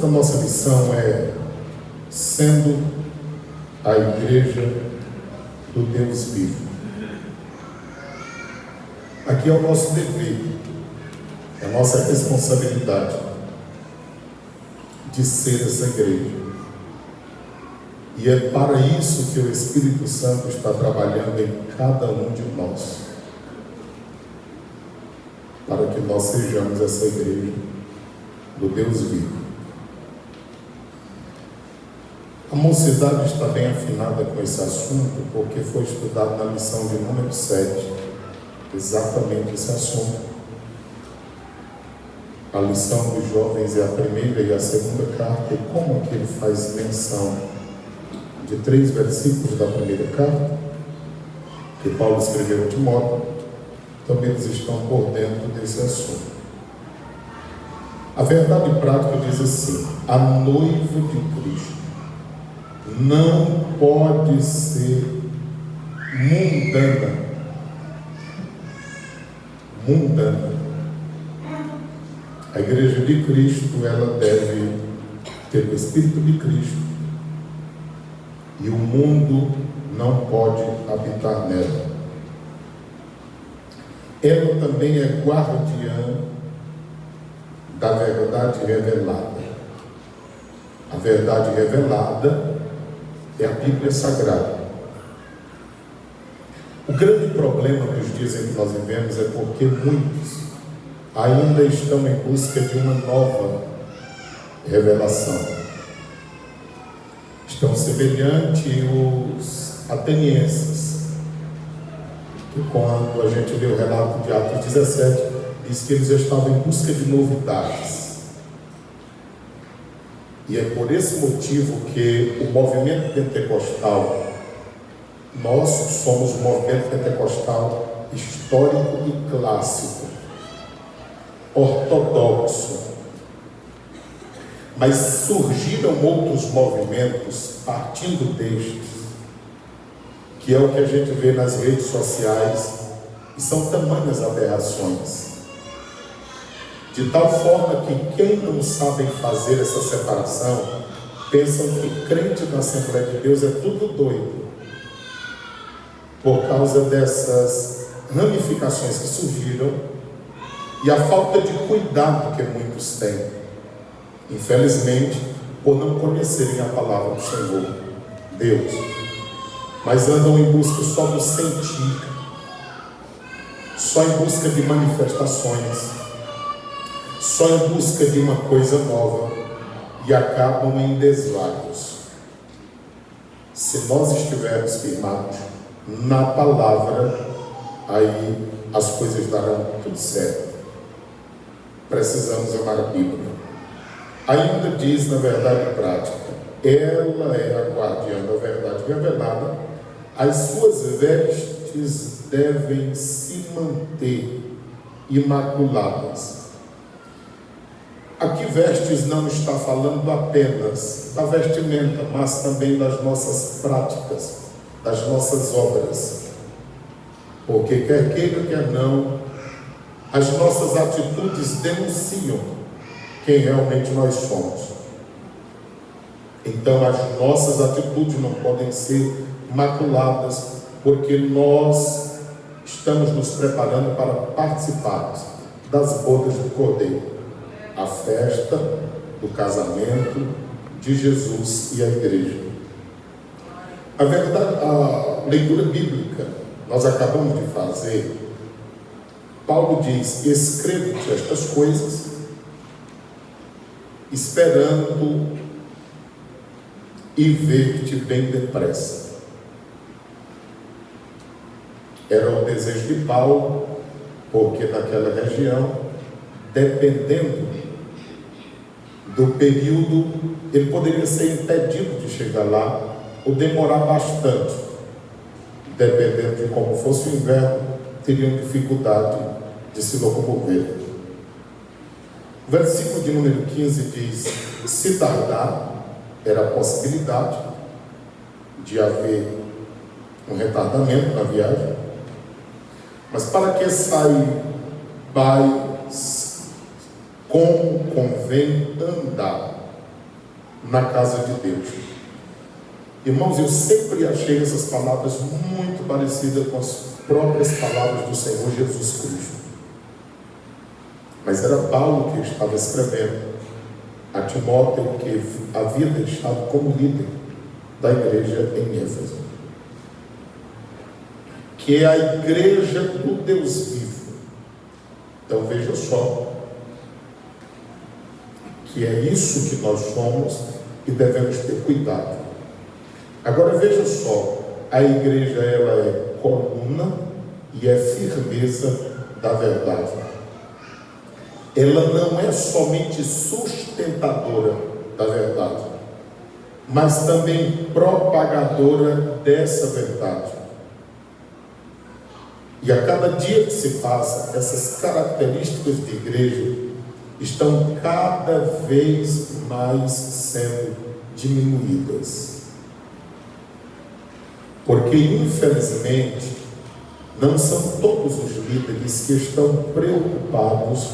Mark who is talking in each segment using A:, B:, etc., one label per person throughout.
A: da nossa lição é sendo a igreja do Deus vivo. Aqui é o nosso dever, é a nossa responsabilidade de ser essa igreja. E é para isso que o Espírito Santo está trabalhando em cada um de nós, para que nós sejamos essa igreja do Deus vivo. A mocidade está bem afinada com esse assunto, porque foi estudado na lição de número 7, exatamente esse assunto. A lição dos jovens é a primeira e a segunda carta, e como aqui ele faz menção de 3 versículos da primeira carta, que Paulo escreveu a Timóteo, também eles estão por dentro desse assunto. A verdade prática diz assim: a noiva de Cristo não pode ser mundana. A igreja de Cristo, ela deve ter o Espírito de Cristo, e o mundo não pode habitar nela. Ela também é guardiã da verdade revelada. A verdade revelada é a Bíblia Sagrada. O grande problema dos dias em que nós vivemos é porque muitos ainda estão em busca de uma nova revelação. Estão semelhantes os atenienses, que quando a gente lê o relato de Atos 17, diz que eles estavam em busca de novidades. E é por esse motivo que o movimento pentecostal, nós somos o movimento pentecostal histórico e clássico, ortodoxo. Mas surgiram outros movimentos partindo destes, que é o que a gente vê nas redes sociais, e são tamanhas aberrações, de tal forma que quem não sabe fazer essa separação, pensam que crente na Assembleia de Deus é tudo doido, por causa dessas ramificações que surgiram e a falta de cuidado que muitos têm, infelizmente, por não conhecerem a palavra do Senhor, Deus, mas andam em busca só do sentir, só em busca de manifestações, só em busca de uma coisa nova, e acabam em desvarios. Se nós estivermos firmados na palavra, aí as coisas darão tudo certo. Precisamos amar a Bíblia. Ainda diz na verdade prática, ela é a guardiã da verdade revelada, as suas vestes devem se manter imaculadas. Aqui vestes não está falando apenas da vestimenta, mas também das nossas práticas, das nossas obras. Porque quer queira, quer não, as nossas atitudes denunciam quem realmente nós somos. Então as nossas atitudes não podem ser maculadas, porque nós estamos nos preparando para participarmos das bodas do Cordeiro, a festa do casamento de Jesus e a igreja. A verdade, a leitura bíblica nós acabamos de fazer. Paulo diz: escrevo-te estas coisas, esperando e ver-te bem depressa. Era o desejo de Paulo, porque naquela região, dependendo do período, ele poderia ser impedido de chegar lá, ou demorar bastante. Dependendo de como fosse o inverno, teriam dificuldade de se locomover. O versículo de número 15 diz: se tardar, era a possibilidade de haver um retardamento na viagem, mas para que saibais como convém andar, na casa de Deus. Irmãos, eu sempre achei essas palavras muito parecidas com as próprias palavras do Senhor Jesus Cristo. Mas era Paulo que estava escrevendo a Timóteo, que havia deixado como líder da igreja em Éfeso, que é a igreja do Deus vivo. Então veja só, que é isso que nós somos e devemos ter cuidado. Agora veja só, a igreja ela é coluna e é firmeza da verdade. Ela não é somente sustentadora da verdade, mas também propagadora dessa verdade. E a cada dia que se passa, essas características de igreja estão cada vez mais sendo diminuídas. Porque, infelizmente, não são todos os líderes que estão preocupados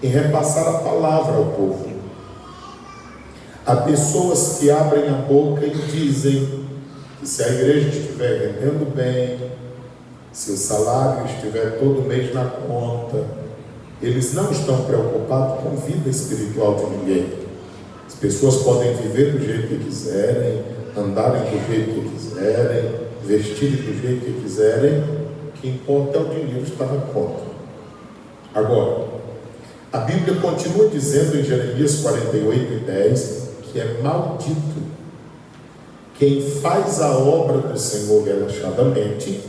A: em repassar a palavra ao povo. Há pessoas que abrem a boca e dizem que se a igreja estiver rendendo bem, se o salário estiver todo mês na conta, eles não estão preocupados com a vida espiritual de ninguém. As pessoas podem viver do jeito que quiserem, andarem do jeito que quiserem, vestirem do jeito que quiserem, o que importa é o dinheiro estar na conta. Agora, a Bíblia continua dizendo em Jeremias 48:10 que é maldito quem faz a obra do Senhor relaxadamente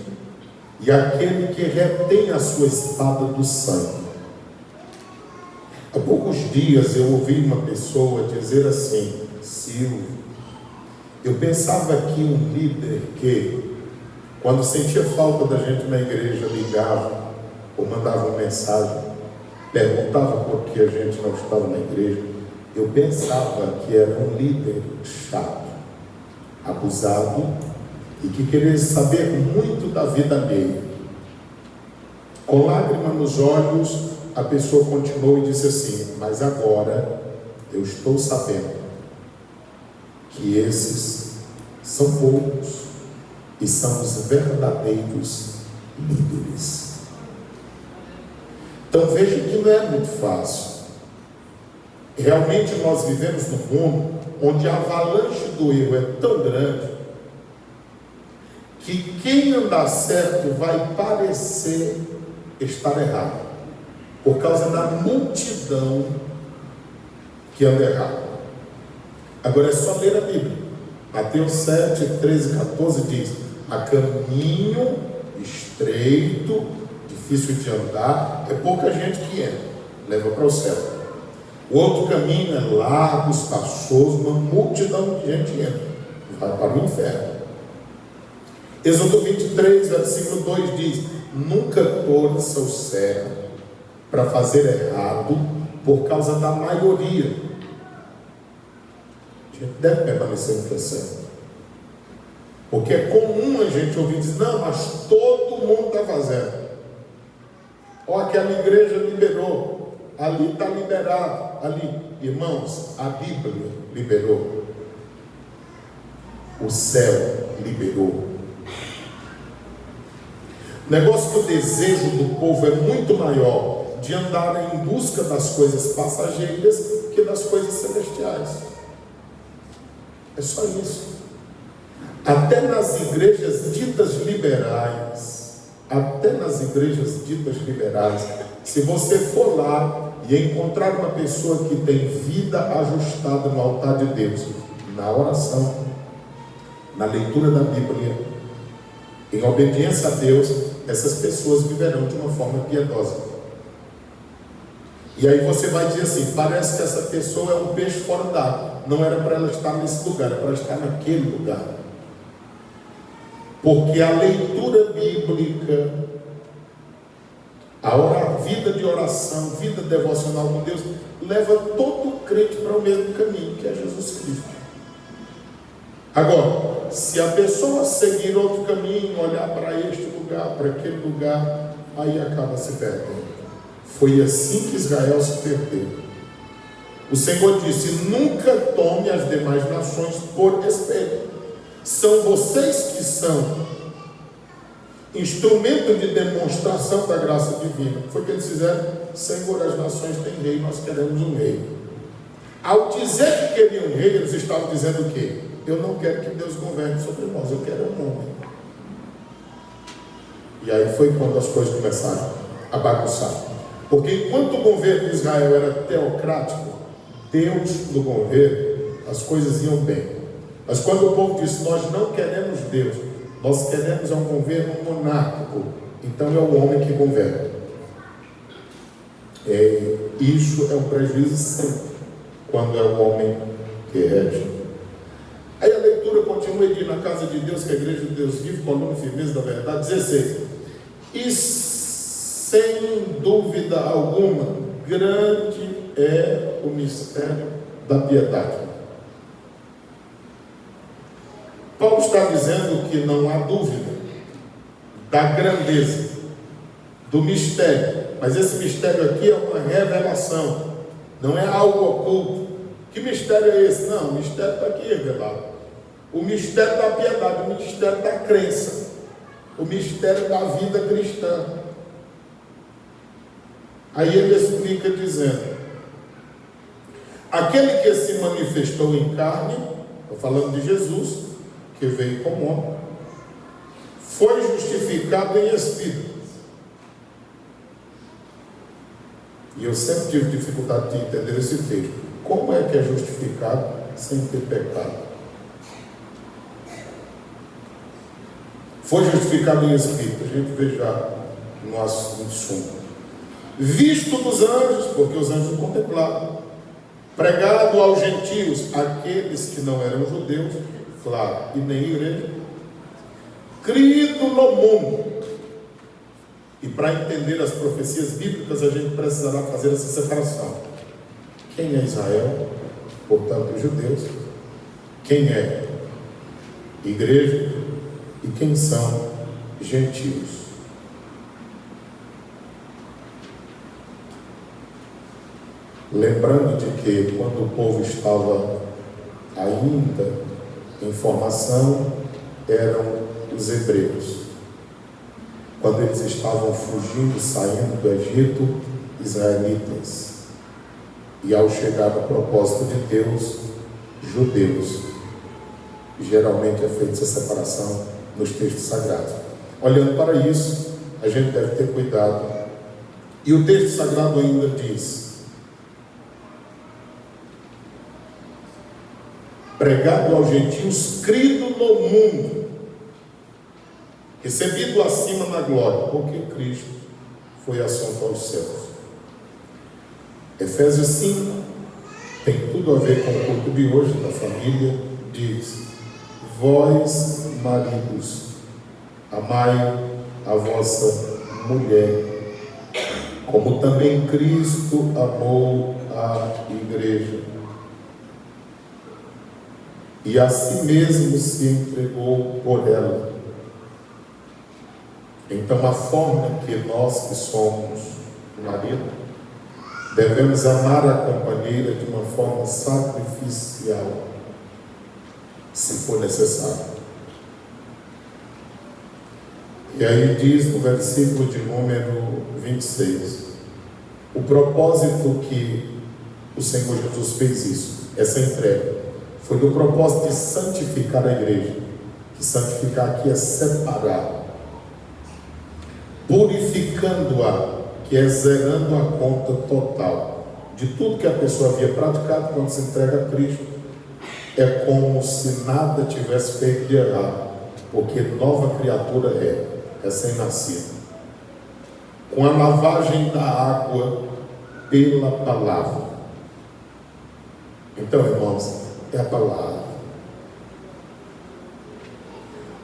A: e aquele que retém a sua espada do sangue. Há poucos dias eu ouvi uma pessoa dizer assim: Silvio, eu pensava que um líder que, quando sentia falta da gente na igreja, ligava ou mandava uma mensagem, perguntava por que a gente não estava na igreja, eu pensava que era um líder chato, abusado e que queria saber muito da vida alheia. Com lágrima nos olhos, a pessoa continuou e disse assim: mas agora eu estou sabendo que esses são poucos e são os verdadeiros líderes. Então veja que não é muito fácil. Realmente nós vivemos num mundo onde a avalanche do erro é tão grande que quem andar certo vai parecer estar errado, por causa da multidão que anda errado. Agora é só ler a Bíblia. Mateus 7, 13 e 14 diz: há caminho estreito, difícil de andar, é pouca gente que entra, leva para o céu. O outro caminho é largo, espaçoso, uma multidão de gente entra, vai para o inferno. Êxodo 23, versículo 2 diz: nunca torça o servo para fazer errado por causa da maioria. A gente deve permanecer no que é certo, porque é comum a gente ouvir dizer: não, mas todo mundo está fazendo. Ó, aquela igreja liberou, ali está liberado, ali. Irmãos, a Bíblia liberou, o céu liberou. O negócio que o desejo do povo é muito maior de andar em busca das coisas passageiras que das coisas celestiais. É só isso. Até nas igrejas ditas liberais, se você for lá e encontrar uma pessoa que tem vida ajustada no altar de Deus, na oração, na leitura da Bíblia, em obediência a Deus, essas pessoas viverão de uma forma piedosa. E aí você vai dizer assim: parece que essa pessoa é um peixe fora d'água. Não era para ela estar nesse lugar, era para ela estar naquele lugar. Porque a leitura bíblica, a vida de oração, vida devocional com Deus, leva todo crente para o mesmo caminho, que é Jesus Cristo. Agora, se a pessoa seguir outro caminho, olhar para este lugar, para aquele lugar, aí acaba se perdendo. Foi assim que Israel se perdeu. O Senhor disse: nunca tome as demais nações por espelho. São vocês que são instrumento de demonstração da graça divina. Foi o que eles fizeram: Senhor, as nações têm rei, nós queremos um rei. Ao dizer que queriam um rei, eles estavam dizendo o quê? Eu não quero que Deus governe sobre nós, eu quero um homem. E aí foi quando as coisas começaram a bagunçar. Porque enquanto o governo de Israel era teocrático, Deus no governo, as coisas iam bem. Mas quando o povo disse: nós não queremos Deus, nós queremos um governo monárquico, então é o homem que governa. Isso é um prejuízo sempre, quando é o homem que rege. Aí a leitura continua e diz: na casa de Deus, que é a igreja de Deus vive, coluna e firmeza da verdade. 16. E sem dúvida alguma, grande é o mistério da piedade. Paulo está dizendo que não há dúvida da grandeza, do mistério. Mas esse mistério aqui é uma revelação, não é algo oculto. Que mistério é esse? Não, o mistério está aqui revelado. O mistério da piedade, o mistério da crença, o mistério da vida cristã. Aí ele explica dizendo: aquele que se manifestou em carne, estou falando de Jesus, que veio como homem, foi justificado em espírito. E eu sempre tive dificuldade de entender esse texto. Como é que é justificado sem ter pecado? Foi justificado em espírito. A gente vê já no assunto. Visto dos anjos, porque os anjos contemplaram. Pregado aos gentios, aqueles que não eram judeus, claro, e nem igreja. Crido no mundo. E para entender as profecias bíblicas, a gente precisará fazer essa separação. Quem é Israel? Portanto, os judeus. Quem é igreja? E quem são gentios? Lembrando de que quando o povo estava ainda em formação, eram os hebreus. Quando eles estavam fugindo, saindo do Egito, israelitas. E ao chegar no propósito de Deus, judeus. Geralmente é feita essa separação nos textos sagrados. Olhando para isso, a gente deve ter cuidado. E o texto sagrado ainda diz: pregado aos gentios, crido no mundo, recebido acima na glória, porque Cristo foi assunto aos céus. Efésios 5 tem tudo a ver com o culto de hoje, da família. Diz: vós, maridos, amai a vossa mulher, como também Cristo amou a igreja, e a si mesmo se entregou por ela. Então, a forma que nós que somos marido, devemos amar a companheira de uma forma sacrificial, se for necessário. E aí diz no versículo de número 26, o propósito que o Senhor Jesus fez isso, essa entrega, foi do propósito de santificar a igreja. Que santificar aqui é separar, purificando-a, que é zerando a conta total de tudo que a pessoa havia praticado. Quando se entrega a Cristo, é como se nada tivesse feito de errado, porque nova criatura é recém-nascida, com a lavagem da água pela palavra. Então, irmãos, é a palavra.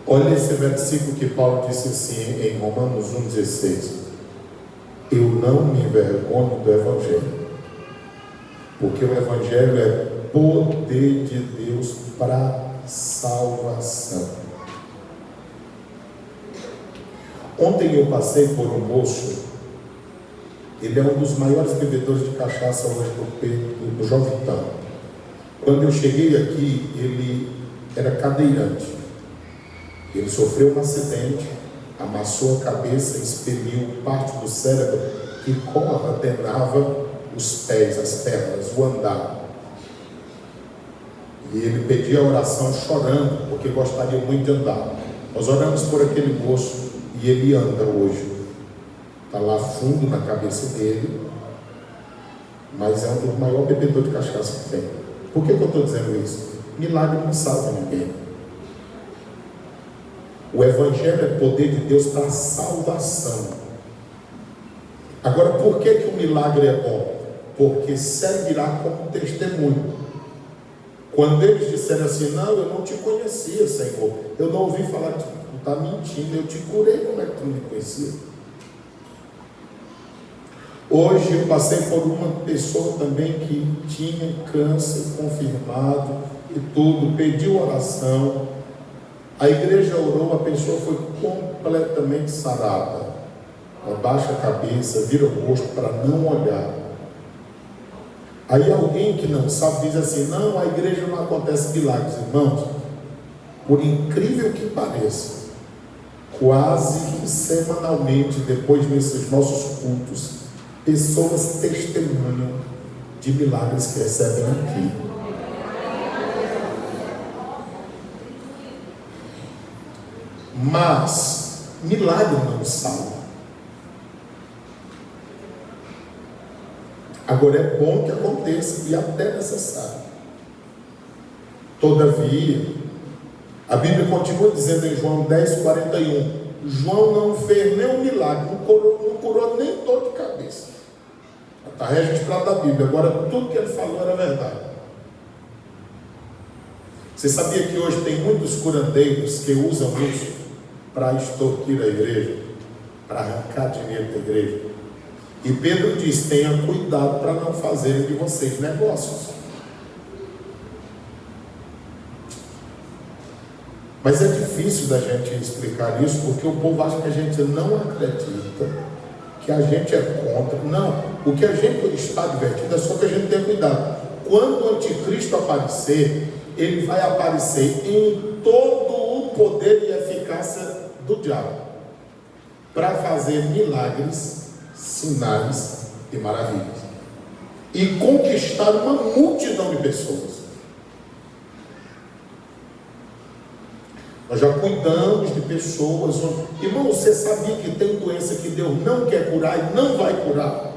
A: Olha esse versículo que Paulo disse assim em Romanos 1,16: eu não me envergonho do Evangelho, porque o Evangelho é poder de Deus para salvação. Ontem eu passei por um moço Ele é um dos maiores bebedores de cachaça hoje do Jovitão. Quando eu cheguei aqui, ele era cadeirante. Ele sofreu um acidente, amassou a cabeça, expeliu parte do cérebro que coordenava os pés, as pernas, o andar. E ele pedia oração chorando, porque gostaria muito de andar. Nós oramos por aquele moço e ele anda hoje. Está lá fundo na cabeça dele, mas é um dos maiores bebedores de cachaça que tem. Por que eu estou dizendo isso? Milagre não salva ninguém. O Evangelho é poder de Deus para a salvação. Agora, por que o milagre é bom? Porque servirá como testemunho. Quando eles disseram assim, não, eu não te conhecia, Senhor, eu não ouvi falar, tu está mentindo, eu te curei, como é que tu não me conhecia? Hoje eu passei por uma pessoa também que tinha câncer confirmado e tudo, pediu oração, a igreja orou, a pessoa foi completamente sarada, abaixa a cabeça, vira o rosto para não olhar. Aí alguém que não sabe diz assim, não, a igreja não acontece milagres. Irmãos, por incrível que pareça, quase que semanalmente, depois desses nossos cultos, pessoas testemunham de milagres que recebem aqui. Mas milagre não salva. Agora é bom que aconteça e até necessário. Todavia, a Bíblia continua dizendo em João 10:41, João não fez nenhum milagre, não curou nem dor de cabeça. Está registrado na Bíblia. Agora tudo que ele falou era verdade. Você sabia que hoje tem muitos curandeiros que usam isso para extorquir a igreja, para arrancar dinheiro da igreja? E Pedro diz, tenha cuidado para não fazerem de vocês negócios. Mas é difícil da gente explicar isso, porque o povo acha que a gente não acredita, que a gente é contra. Não, o que a gente está advertindo é só que a gente tenha cuidado. Quando o anticristo aparecer, ele vai aparecer em todo o poder e eficácia do diabo, para fazer milagres, sinais e maravilhas, e conquistar uma multidão de pessoas. Nós já cuidamos de pessoas. Irmão, você sabia que tem doença que Deus não quer curar e não vai curar?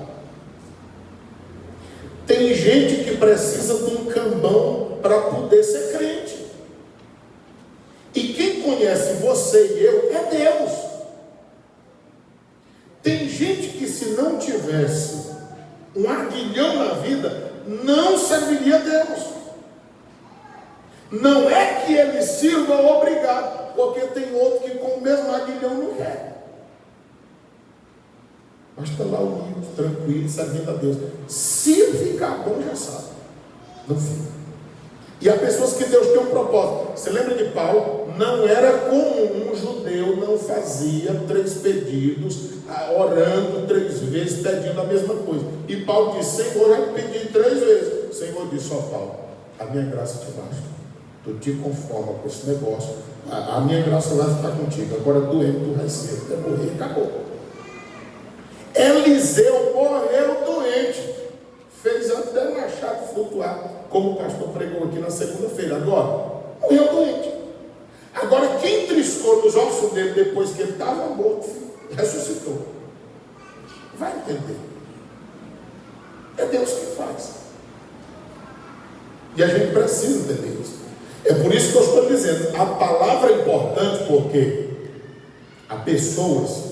A: Tem gente que precisa de um cambão para poder ser crente. E quem conhece você e eu é Deus. Tem gente que se não tivesse um aguilhão na vida, não serviria a Deus. Não é que ele sirva obrigado, porque tem outro que com o mesmo aguilhão não quer. Mas está lá humilde, tranquilo, servindo a Deus. Se ficar bom, já sabe. Não fica. E há pessoas que Deus tem um propósito. Você lembra de Paulo? Não era comum um judeu não fazia 3 pedidos, orando 3 vezes, pedindo a mesma coisa. E Paulo disse, Senhor, já pedi 3 vezes. O Senhor disse, ó Paulo, a minha graça te basta. Tu te conforma com esse negócio, a minha graça vai ficar contigo. Agora doente tu vai ser, até morrer e acabou. Eliseu morreu doente, fez até machado flutuar, como o pastor pregou aqui na segunda-feira. Agora, morreu doente. Agora, quem triscou nos ossos dele depois que ele estava morto, ressuscitou. Vai entender. É Deus que faz. E a gente precisa entender isso. É por isso que eu estou dizendo, a palavra é importante, porque há pessoas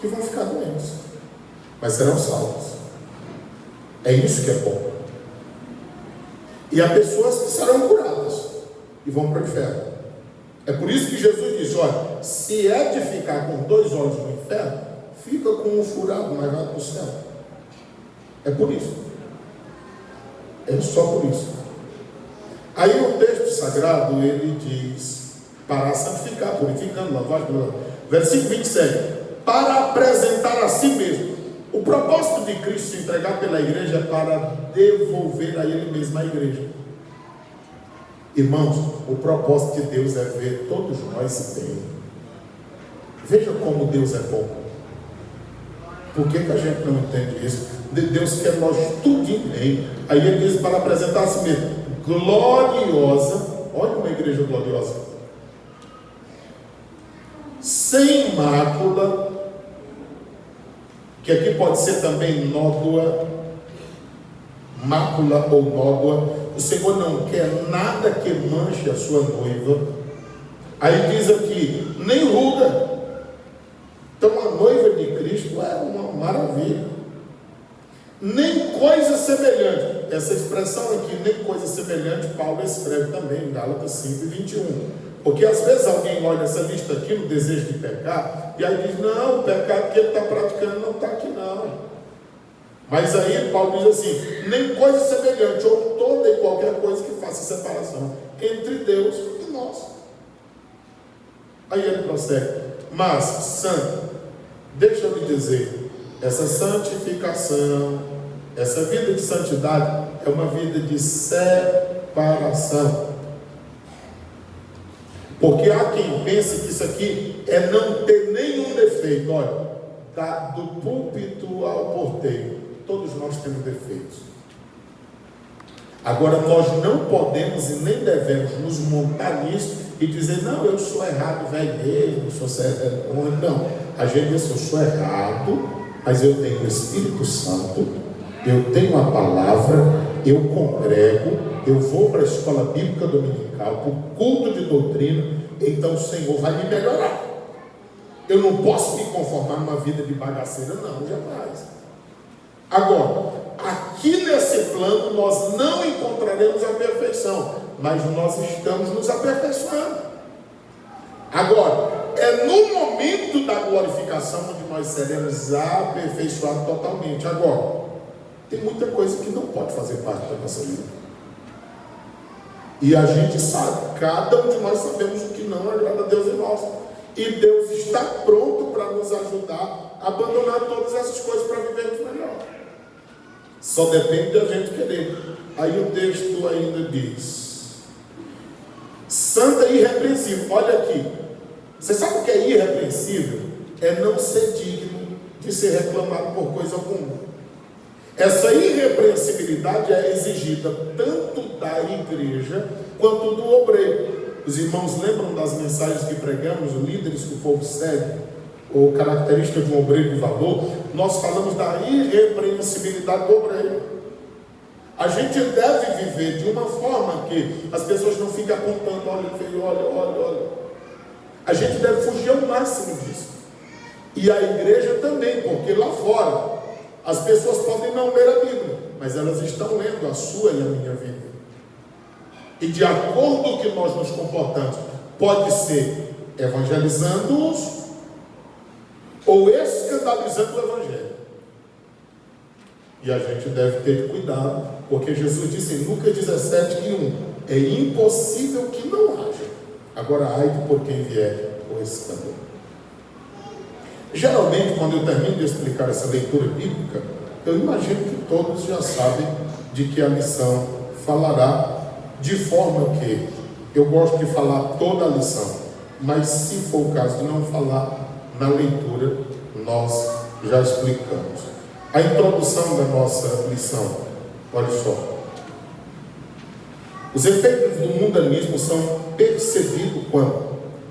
A: que vão ficar doentes, mas serão salvas. É isso que é bom. E há pessoas que serão curadas e vão para o inferno. É por isso que Jesus diz, olha, se é de ficar com 2 olhos no inferno, fica com um furado, mas vai para o céu. É por isso. É só por isso. Aí o texto sagrado, ele diz, para santificar, purificando, lavar, versículo 27, para apresentar a si mesmo, O propósito de Cristo se entregar pela igreja é para devolver a Ele mesmo a igreja. Irmãos, o propósito de Deus é ver todos nós bem. Veja como Deus é bom. Por que a gente não entende isso? Deus quer nós tudo bem. Aí ele diz para apresentar a si mesmo, gloriosa. Olha uma igreja gloriosa. Sem mácula, que aqui pode ser também nódoa, mácula ou nódoa. O Senhor não quer nada que manche a sua noiva. Aí diz aqui, nem ruga. Então a noiva de Cristo é uma maravilha. Nem coisa semelhante. Essa expressão aqui, nem coisa semelhante, Paulo escreve também em Gálatas 5:21. Porque às vezes alguém olha essa lista aqui no desejo de pecar, e aí diz, não, o pecado que ele está praticando não está aqui não. Mas aí Paulo diz assim, nem coisa semelhante, ou toda e qualquer coisa que faça separação entre Deus e nós. Aí ele prossegue, mas santo, deixa eu lhe dizer, essa santificação, essa vida de santidade é uma vida de separação. Porque há quem pense que isso aqui é não ter nenhum defeito. Olha, do púlpito ao porteiro, todos nós temos defeitos. Agora nós não podemos e nem devemos nos montar nisso e dizer, não, eu sou errado, velho mesmo, eu sou errado. Não, a gente diz, eu sou errado, mas eu tenho o Espírito Santo, eu tenho a palavra, eu congrego, eu vou para a escola bíblica dominical, para o culto de doutrina, então o Senhor vai me melhorar. Eu não posso me conformar numa vida de bagaceira, não, jamais. Agora, aqui nesse plano nós não encontraremos a perfeição, mas nós estamos nos aperfeiçoando. Agora, é no momento da glorificação onde nós seremos aperfeiçoados totalmente. Agora, tem muita coisa que não pode fazer parte da nossa vida. E a gente sabe, cada um de nós sabemos o que não agrada a Deus em nós. E Deus está pronto para nos ajudar a abandonar todas essas coisas para vivermos melhor. Só depende da gente querer. Aí o texto ainda diz, santa e irrepreensível. Olha aqui, você sabe o que é irrepreensível? É não ser digno de ser reclamado por coisa alguma. Essa irrepreensibilidade é exigida tanto da igreja quanto do obreiro. Os irmãos lembram das mensagens que pregamos, os líderes que o povo segue, ou característica de um obreiro de valor? Nós falamos da irrepreensibilidade do obreiro. A gente deve viver de uma forma que as pessoas não fiquem apontando, olha, feio, olha. A gente deve fugir ao máximo disso. E a igreja também, porque lá fora as pessoas podem não ler a Bíblia, mas elas estão lendo a sua e a minha vida. E de acordo com que nós nos comportamos, pode ser evangelizando-os ou escandalizando o Evangelho. E a gente deve ter cuidado, porque Jesus disse em Lucas 17:1, é impossível que não haja. Agora, ai de por quem vier o escândalo. Geralmente, quando eu termino de explicar essa leitura bíblica, eu imagino que todos já sabem de que a lição falará, de forma que eu gosto de falar toda a lição, mas se for o caso de não falar, na leitura nós já explicamos. A introdução da nossa lição, olha só. Os efeitos do mundanismo são percebidos quando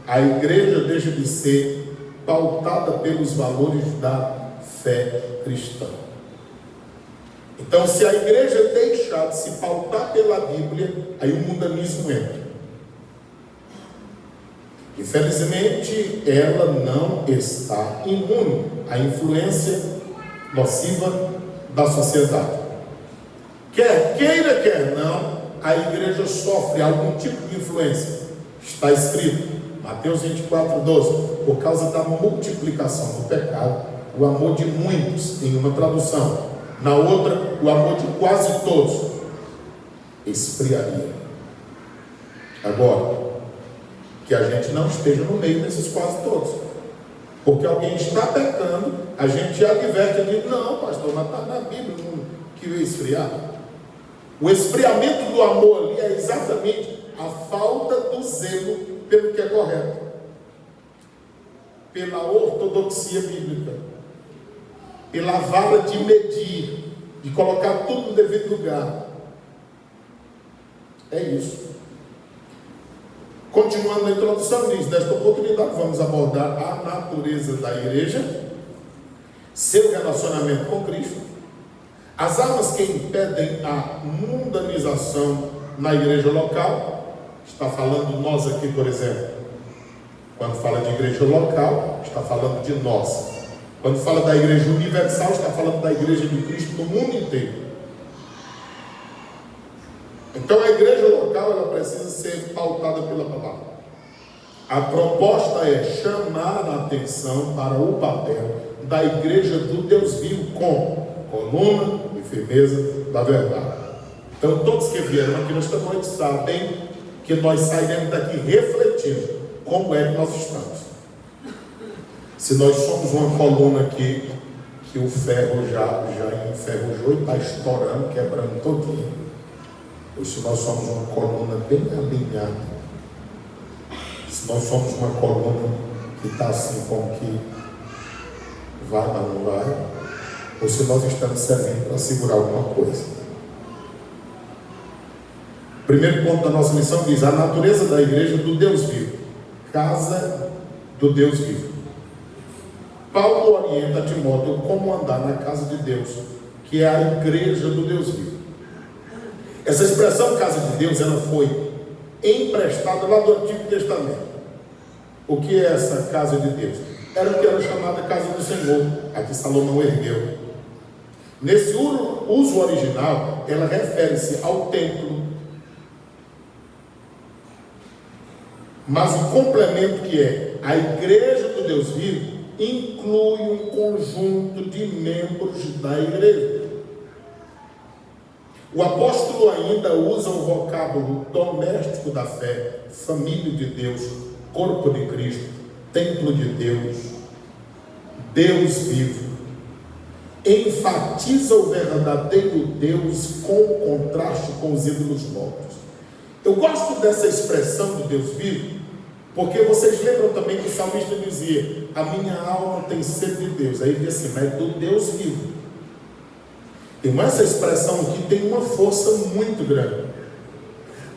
A: a igreja deixa de ser pautada pelos valores da fé cristã. Então, se a igreja deixar de se pautar pela Bíblia, aí o mundanismo entra. Infelizmente, ela não está imune à influência nociva da sociedade. Quer queira, quer não, a igreja sofre algum tipo de influência. Está escrito, Mateus 24:12, por causa da multiplicação do pecado, o amor de muitos, em uma tradução, na outra, o amor de quase todos esfriaria. Agora, que a gente não esteja no meio desses quase todos. Porque alguém está pecando, a gente adverte e diz: não, pastor, mas está na Bíblia que o esfriar. O esfriamento do amor ali é exatamente a falta do zelo pelo que é correto, pela ortodoxia bíblica, pela vara de medir, de colocar tudo no devido lugar. É isso. Continuando na introdução, diz: nesta oportunidade vamos abordar a natureza da igreja, seu relacionamento com Cristo, as armas que impedem a mundanização na igreja local. Está falando nós aqui, por exemplo. Quando fala de igreja local, está falando de nós. Quando fala da igreja universal, está falando da igreja de Cristo no mundo inteiro. Então a igreja local, ela precisa ser pautada pela palavra. A proposta é chamar a atenção para o papel da igreja do Deus vivo com coluna e firmeza da verdade. Então todos que vieram aqui nesta noite sabem que nós sairemos daqui refletindo como é que nós estamos. Se nós somos uma coluna aqui que o ferro já enferrujou e está estourando, quebrando todinho, ou se nós somos uma coluna bem alinhada, se nós somos uma coluna que está assim como que vai, mas não vai, ou se nós estamos servindo para segurar alguma coisa. O primeiro ponto da nossa lição diz: a natureza da igreja do Deus vivo, casa do Deus vivo. Paulo orienta Timóteo como andar na casa de Deus, que é a igreja do Deus vivo. Essa expressão casa de Deus, ela foi emprestada lá do Antigo Testamento. O que é essa casa de Deus? Era o que era chamada casa do Senhor, a que Salomão ergueu. Nesse uso original, ela refere-se ao templo. Mas o complemento, que é a igreja do Deus vivo, inclui um conjunto de membros da igreja. O apóstolo ainda usa o vocábulo doméstico da fé, família de Deus, corpo de Cristo, templo de Deus, Deus vivo. Enfatiza o verdadeiro Deus com contraste com os ídolos mortos. Eu gosto dessa expressão de Deus vivo, porque vocês lembram também que o salmista dizia: a minha alma tem sede de Deus. Aí ele diz assim: mas do Deus vivo. Então essa expressão aqui tem uma força muito grande,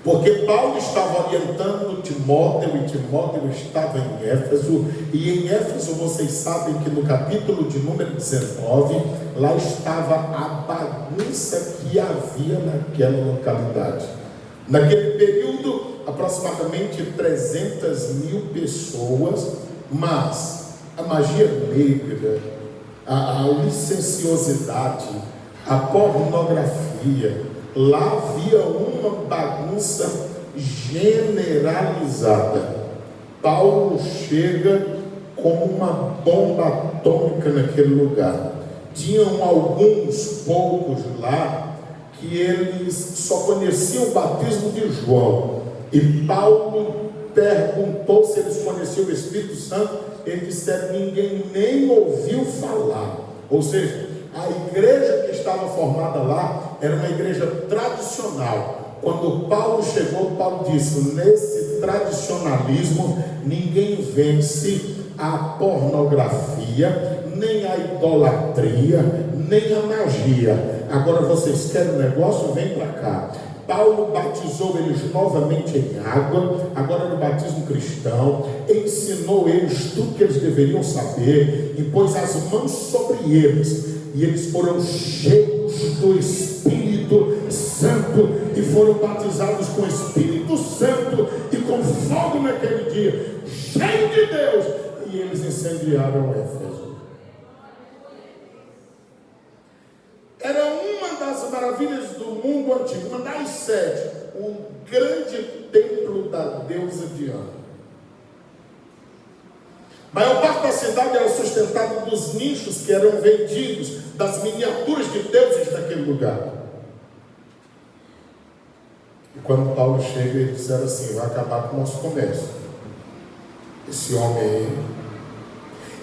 A: porque Paulo estava orientando Timóteo, e Timóteo estava em Éfeso, e em Éfeso vocês sabem que no capítulo de número 19, lá estava a bagunça que havia naquela localidade. Naquele período, aproximadamente 300.000 pessoas, mas a magia negra, a licenciosidade, a pornografia, lá havia uma bagunça generalizada. Paulo chega como uma bomba atômica naquele lugar. Tinham alguns poucos lá que eles só conheciam o batismo de João, e Paulo perguntou se eles conheciam o Espírito Santo. Eles disseram: ninguém nem ouviu falar. Ou seja, a igreja que estava formada lá era uma igreja tradicional. Quando Paulo chegou, Paulo disse: nesse tradicionalismo ninguém vence a pornografia, nem a idolatria, nem a magia. Agora vocês querem um negócio? Vem para cá. Paulo batizou eles novamente em água, agora no batismo cristão, ensinou eles tudo que eles deveriam saber, e pôs as mãos sobre eles, e eles foram cheios do Espírito Santo, e foram batizados com o Espírito Santo e com fogo naquele dia, cheio de Deus, e eles incendiaram Éfeso. Era uma das maravilhas do mundo antigo, uma das 7, o grande templo da deusa Diana. A maior parte da cidade era sustentada dos nichos que eram vendidos, das miniaturas de deuses daquele lugar. E quando Paulo chega, eles disseram assim: vai acabar com o nosso comércio. Esse homem aí,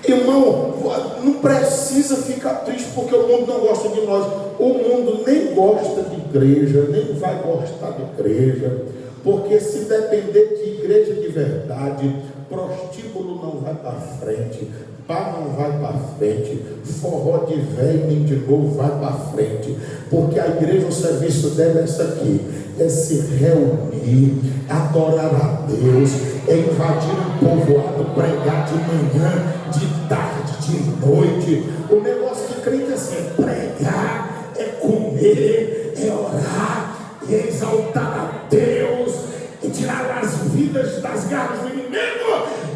A: Irmão, não precisa ficar triste porque o mundo não gosta de nós. O mundo nem gosta de igreja, nem vai gostar de igreja, porque se depender de igreja de verdade, prostíbulo não vai para frente, bar não vai para frente, forró de velho nem de novo vai para frente, porque a igreja, o serviço dela é isso aqui, é se reunir, adorar a Deus, é invadir um povoado, pregar de manhã, de tarde, de noite. O negócio de crente é assim, é pregar, é comer, é orar, é exaltar a Deus, e tirar as vidas das garras do inimigo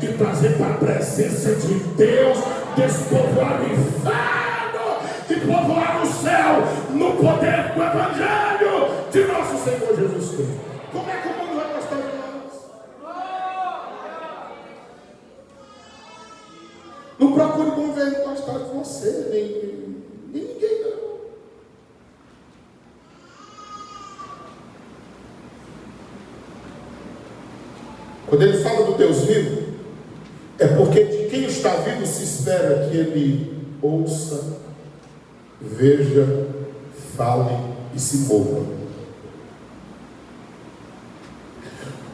A: e trazer para a presença de Deus, despovoar o inferno e povoar o céu no poder do Evangelho de nosso Senhor Jesus Cristo. Como é que o mundo vai gostar de nós? Não procure o governo gostar de você, nem ninguém não. Quando ele fala do Deus vivo, é porque de quem está vivo se espera que ele ouça, veja, fale e se mova.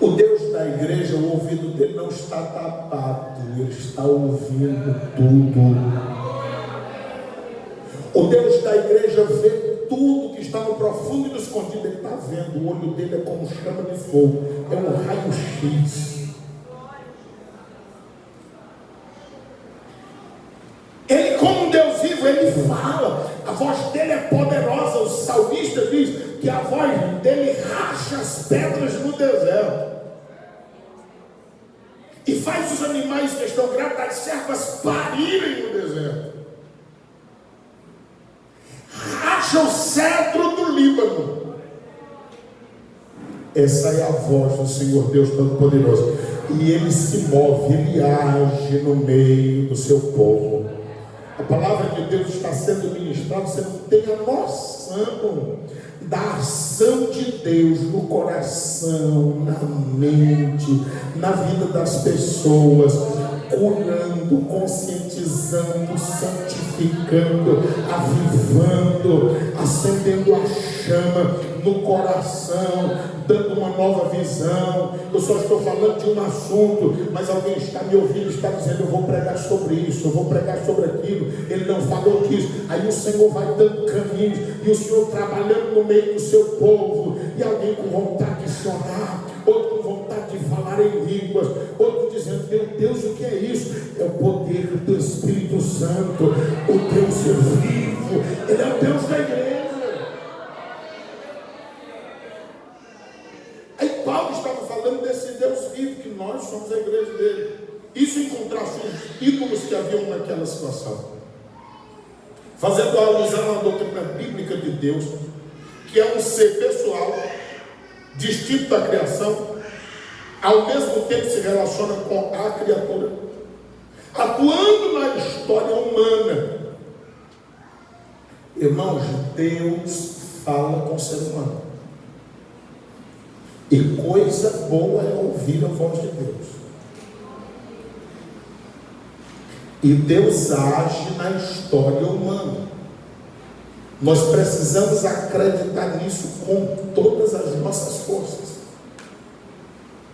A: O Deus da igreja, o ouvido dele não está tapado, ele está ouvindo tudo. O Deus da igreja vê tudo que está no profundo e no escondido, ele está vendo. O olho dele é como chama de fogo, é um raio-x. Ele, como um Deus vivo, ele fala, a voz dele é poderosa. O salmista diz que a voz dele racha as pedras no deserto e faz os animais que estão grávidos, as servas, parirem no deserto. Racha o cedro do Líbano. Essa é a voz do Senhor Deus Todo-Poderoso. E ele se move, ele age no meio do seu povo. A palavra de Deus está sendo ministrada, você não tem a noção da ação de Deus no coração, na mente, na vida das pessoas, curando, conscientizando, santificando, avivando, acendendo a chama no coração, dando uma nova visão. Eu só estou falando de um assunto, mas alguém está me ouvindo, está dizendo, eu vou pregar sobre isso, eu vou pregar sobre aquilo. Ele não falou disso. Aí o Senhor vai dando caminhos, e o Senhor trabalhando no meio do seu povo, e alguém com vontade de chorar, outro com vontade de falar em línguas, outro dizendo, meu Deus, o que é isso? É o poder do Espírito Santo, o Deus vivo. Ele é o Deus da igreja. Aí Paulo estava falando desse Deus vivo, que nós somos a igreja dele. Isso em contraste com os ídolos que haviam naquela situação, fazendo alusão à doutrina bíblica de Deus, que é um ser pessoal, distinto da criação, ao mesmo tempo se relaciona com a criatura, atuando na história humana. Irmãos, Deus fala com o ser humano, e coisa boa é ouvir a voz de Deus. E Deus age na história humana. Nós precisamos acreditar nisso com todas as nossas forças,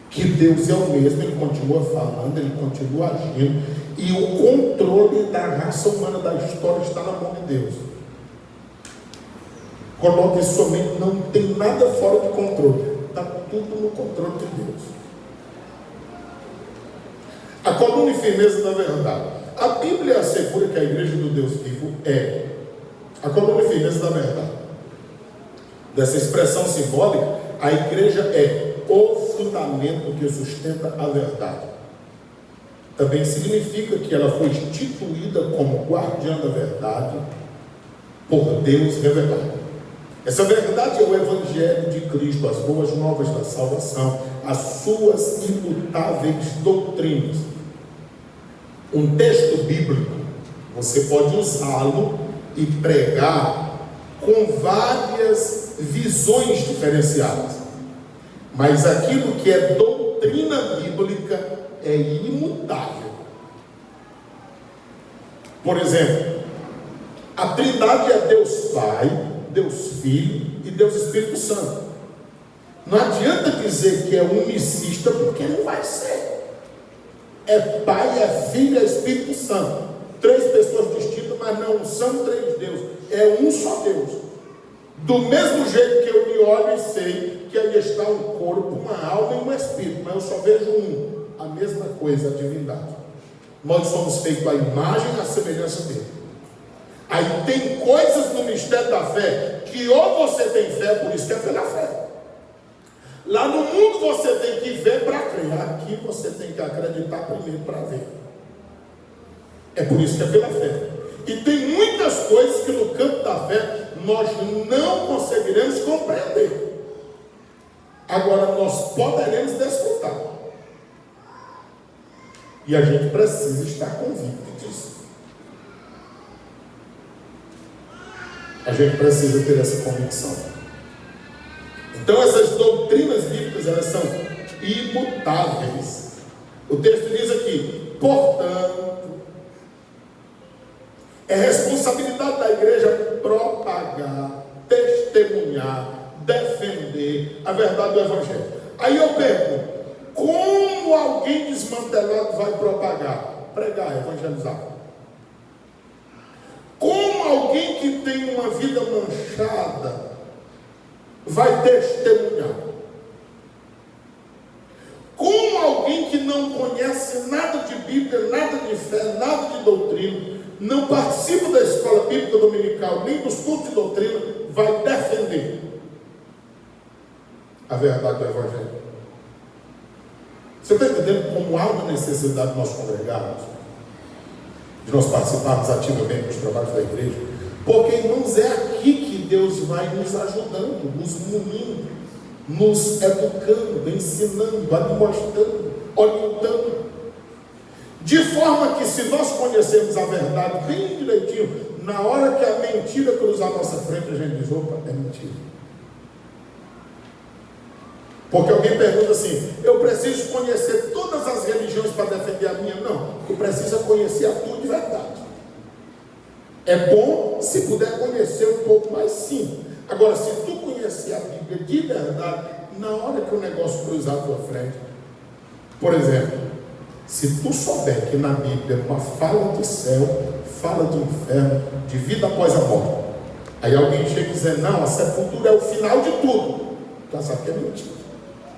A: que Deus é o mesmo, Ele continua falando, Ele continua agindo, e o controle da raça humana, da história, está na mão de Deus. Coloque isso somente, não tem nada fora de controle, está tudo no controle de Deus. A coluna e firmeza da verdade. A Bíblia assegura que a igreja do Deus vivo é a coluna e firmeza da verdade. Dessa expressão simbólica, a igreja é o fundamento que sustenta a verdade. Também significa que ela foi instituída como guardiã da verdade por Deus revelado. Essa verdade é o Evangelho de Cristo, as boas novas da salvação, as suas imutáveis doutrinas. Um texto bíblico, você pode usá-lo e pregar com várias visões diferenciadas, mas aquilo que é doutrina bíblica é imutável. Por exemplo, a Trindade é Deus Pai, Deus Filho e Deus Espírito Santo. Não adianta dizer que é unicista, porque não vai ser. É Pai, é Filho, é Espírito Santo. 3 pessoas distintas, mas não são 3 deuses. É um só Deus. Do mesmo jeito que eu me olho e sei que aí está um corpo, uma alma e um espírito, mas eu só vejo um. A mesma coisa, a divindade. Nós somos feitos à imagem e à semelhança dele. Aí tem coisas no mistério da fé que ou você tem fé, por isso que é pela fé. Lá no mundo você tem que ver para crer. Aqui você tem que acreditar primeiro para ver. É por isso que é pela fé. E tem muitas coisas que no campo da fé nós não conseguiremos compreender. Agora nós poderemos desfrutar. E a gente precisa estar convicto disso. A gente precisa ter essa convicção. Então essas doutrinas bíblicas, elas são imutáveis. O texto diz aqui: portanto, é responsabilidade da igreja propagar, testemunhar, defender a verdade do Evangelho. Aí eu pergunto: como alguém desmantelado vai propagar? Pregar, evangelizar. Como alguém que tem uma vida manchada vai testemunhar? Como alguém que não conhece nada de Bíblia, nada de fé, nada de doutrina, não participa da escola bíblica dominical, nem dos cultos de doutrina, vai defender a verdade do Evangelho? Você está entendendo como há uma necessidade de nós congregarmos, de nós participarmos ativamente dos trabalhos da igreja? Porque, irmãos, é aqui que Deus vai nos ajudando, nos munindo, nos educando, ensinando, admoestando, orientando. De forma que, se nós conhecermos a verdade bem direitinho, na hora que a mentira cruzar a nossa frente, a gente diz: opa, é mentira. Porque alguém pergunta assim: eu preciso conhecer todas as religiões para defender a minha? Não, tu precisa conhecer a tua de verdade. É bom se puder conhecer um pouco mais, sim. Agora, se tu conhecer a Bíblia de verdade, na hora que o negócio cruzar a tua frente, por exemplo, se tu souber que na Bíblia uma fala de céu, fala de inferno, de vida após a morte, aí alguém chega e diz: não, a sepultura é o final de tudo. Tu sabe que é mentira.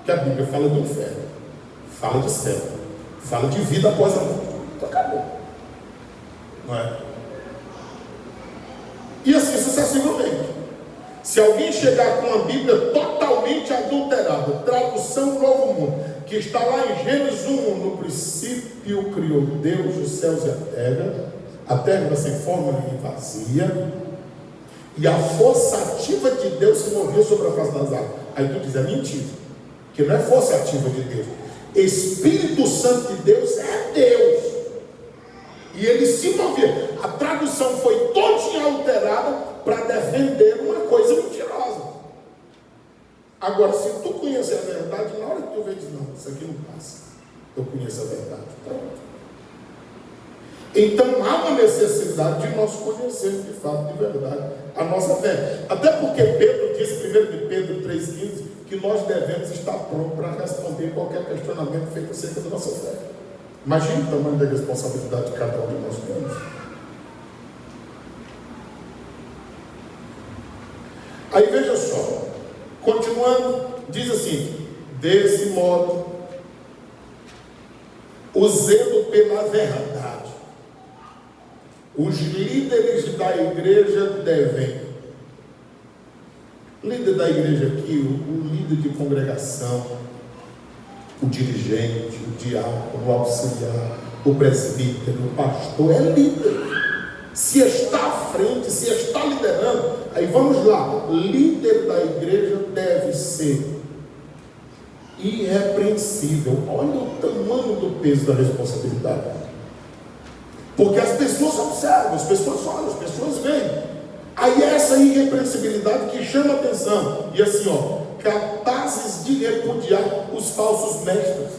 A: Que a Bíblia fala do inferno, fala de céu, fala de vida após a morte. Então acabou. Não é? E assim sucessivamente. Se alguém chegar com a Bíblia totalmente adulterada, tradução Novo Mundo, que está lá em Gênesis 1, no princípio criou Deus os céus e a terra vai sem forma e vazia, e a força ativa de Deus se movia sobre a face das águas. Aí tu diz: é mentira, que não é força ativa de Deus. Espírito Santo de Deus é Deus. E ele se movia. A tradução foi todinha alterada para defender uma coisa mentirosa. Agora, se tu conhecer a verdade, na hora que tu vê, diz: não, isso aqui não passa. Eu conheço a verdade. Pronto. Então há uma necessidade de nós conhecermos de fato, de verdade, a nossa fé. Até porque Pedro disse, 1 de Pedro 3,15, que nós devemos estar prontos para responder qualquer questionamento feito acerca da nossa fé. Imagine o tamanho da responsabilidade que cada um de nós temos. Aí veja só, continuando, diz assim: desse modo, o zelo pela verdade, os líderes da igreja devem, líder da igreja aqui, o líder de congregação, o dirigente, o diácono, o auxiliar, o presbítero, o pastor, é líder. Se está à frente, se está liderando, aí vamos lá, líder da igreja deve ser irrepreensível. Olha o tamanho do peso da responsabilidade. Porque as pessoas observam, as pessoas olham, as pessoas veem. Aí é essa irrepreensibilidade que chama a atenção. E assim, ó, capazes de repudiar os falsos mestres.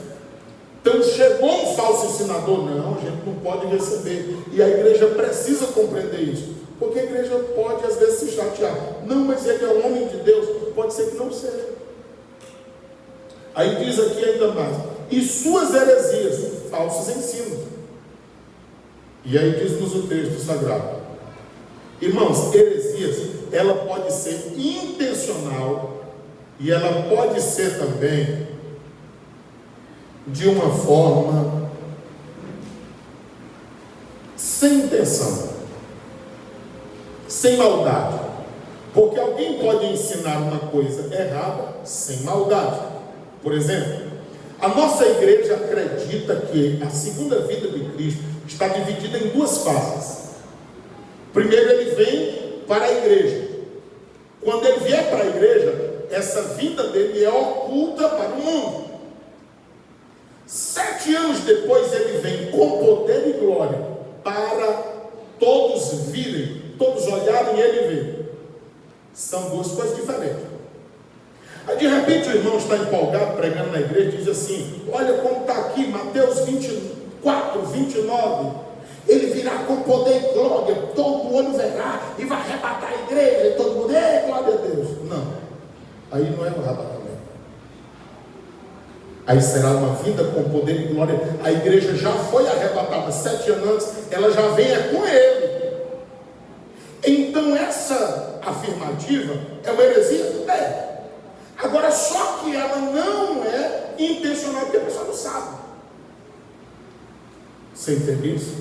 A: Então chegou um falso ensinador, não, a gente não pode receber. E a igreja precisa compreender isso. Porque a igreja pode às vezes se chatear. Não, mas ele é um homem de Deus. Pode ser que não seja. Aí diz aqui ainda mais: e suas heresias, falsos ensinos. E aí diz-nos o texto sagrado. Irmãos, heresias, ela pode ser intencional e ela pode ser também de uma forma sem intenção, sem maldade. Porque alguém pode ensinar uma coisa errada sem maldade. Por exemplo, a nossa igreja acredita que a segunda vida de Cristo está dividida em duas fases. Primeiro ele vem para a igreja. Quando ele vier para a igreja, essa vida dele é oculta para o mundo. 7 anos depois ele vem com poder e glória para todos virem, todos olharem e ele ver. São duas coisas diferentes. Aí de repente o irmão está empolgado pregando na igreja e diz assim: olha como está aqui Mateus 24, 29. Ele virá com poder e glória, todo olho verá e vai arrebatar a igreja e todo mundo, glória a Deus. Não, aí não é um arrebatamento. Aí será uma vinda com poder e glória. A igreja já foi arrebatada 7 anos antes, ela já vem com ele. Então essa afirmativa é uma heresia? É. Agora, só que ela não é intencional, porque a pessoa não sabe. Você entende isso?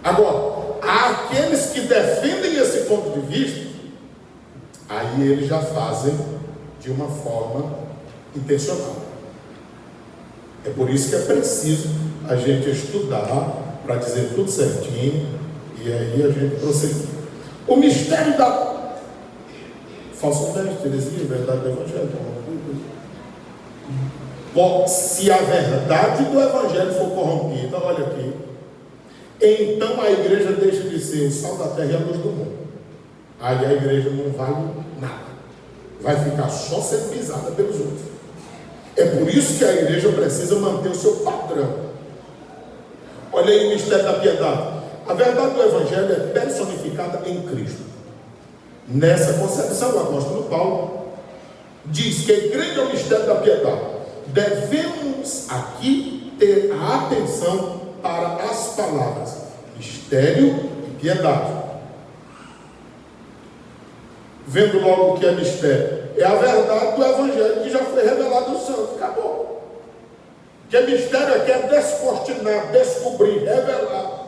A: Agora, há aqueles que defendem esse ponto de vista, aí eles já fazem de uma forma intencional. É por isso que é preciso a gente estudar para dizer tudo certinho e aí a gente prosseguir. O mistério da falsidade, heresia, verdade do evangelho. Bom, se a verdade do evangelho for corrompida, olha aqui, então a igreja deixa de ser o sal da terra e a luz do mundo. Aí a igreja não vale nada, vai ficar só sendo pisada pelos outros. É por isso que a igreja precisa manter o seu padrão. Olha aí o mistério da piedade. A verdade do evangelho é personificada em Cristo. Nessa concepção, o apóstolo Paulo diz que grande é o mistério da piedade. Devemos aqui ter a atenção para as palavras mistério e piedade. Vendo logo o que é mistério, é a verdade do evangelho que já foi revelado aos santos. Acabou. Que mistério aqui é descortinar, descobrir, revelar.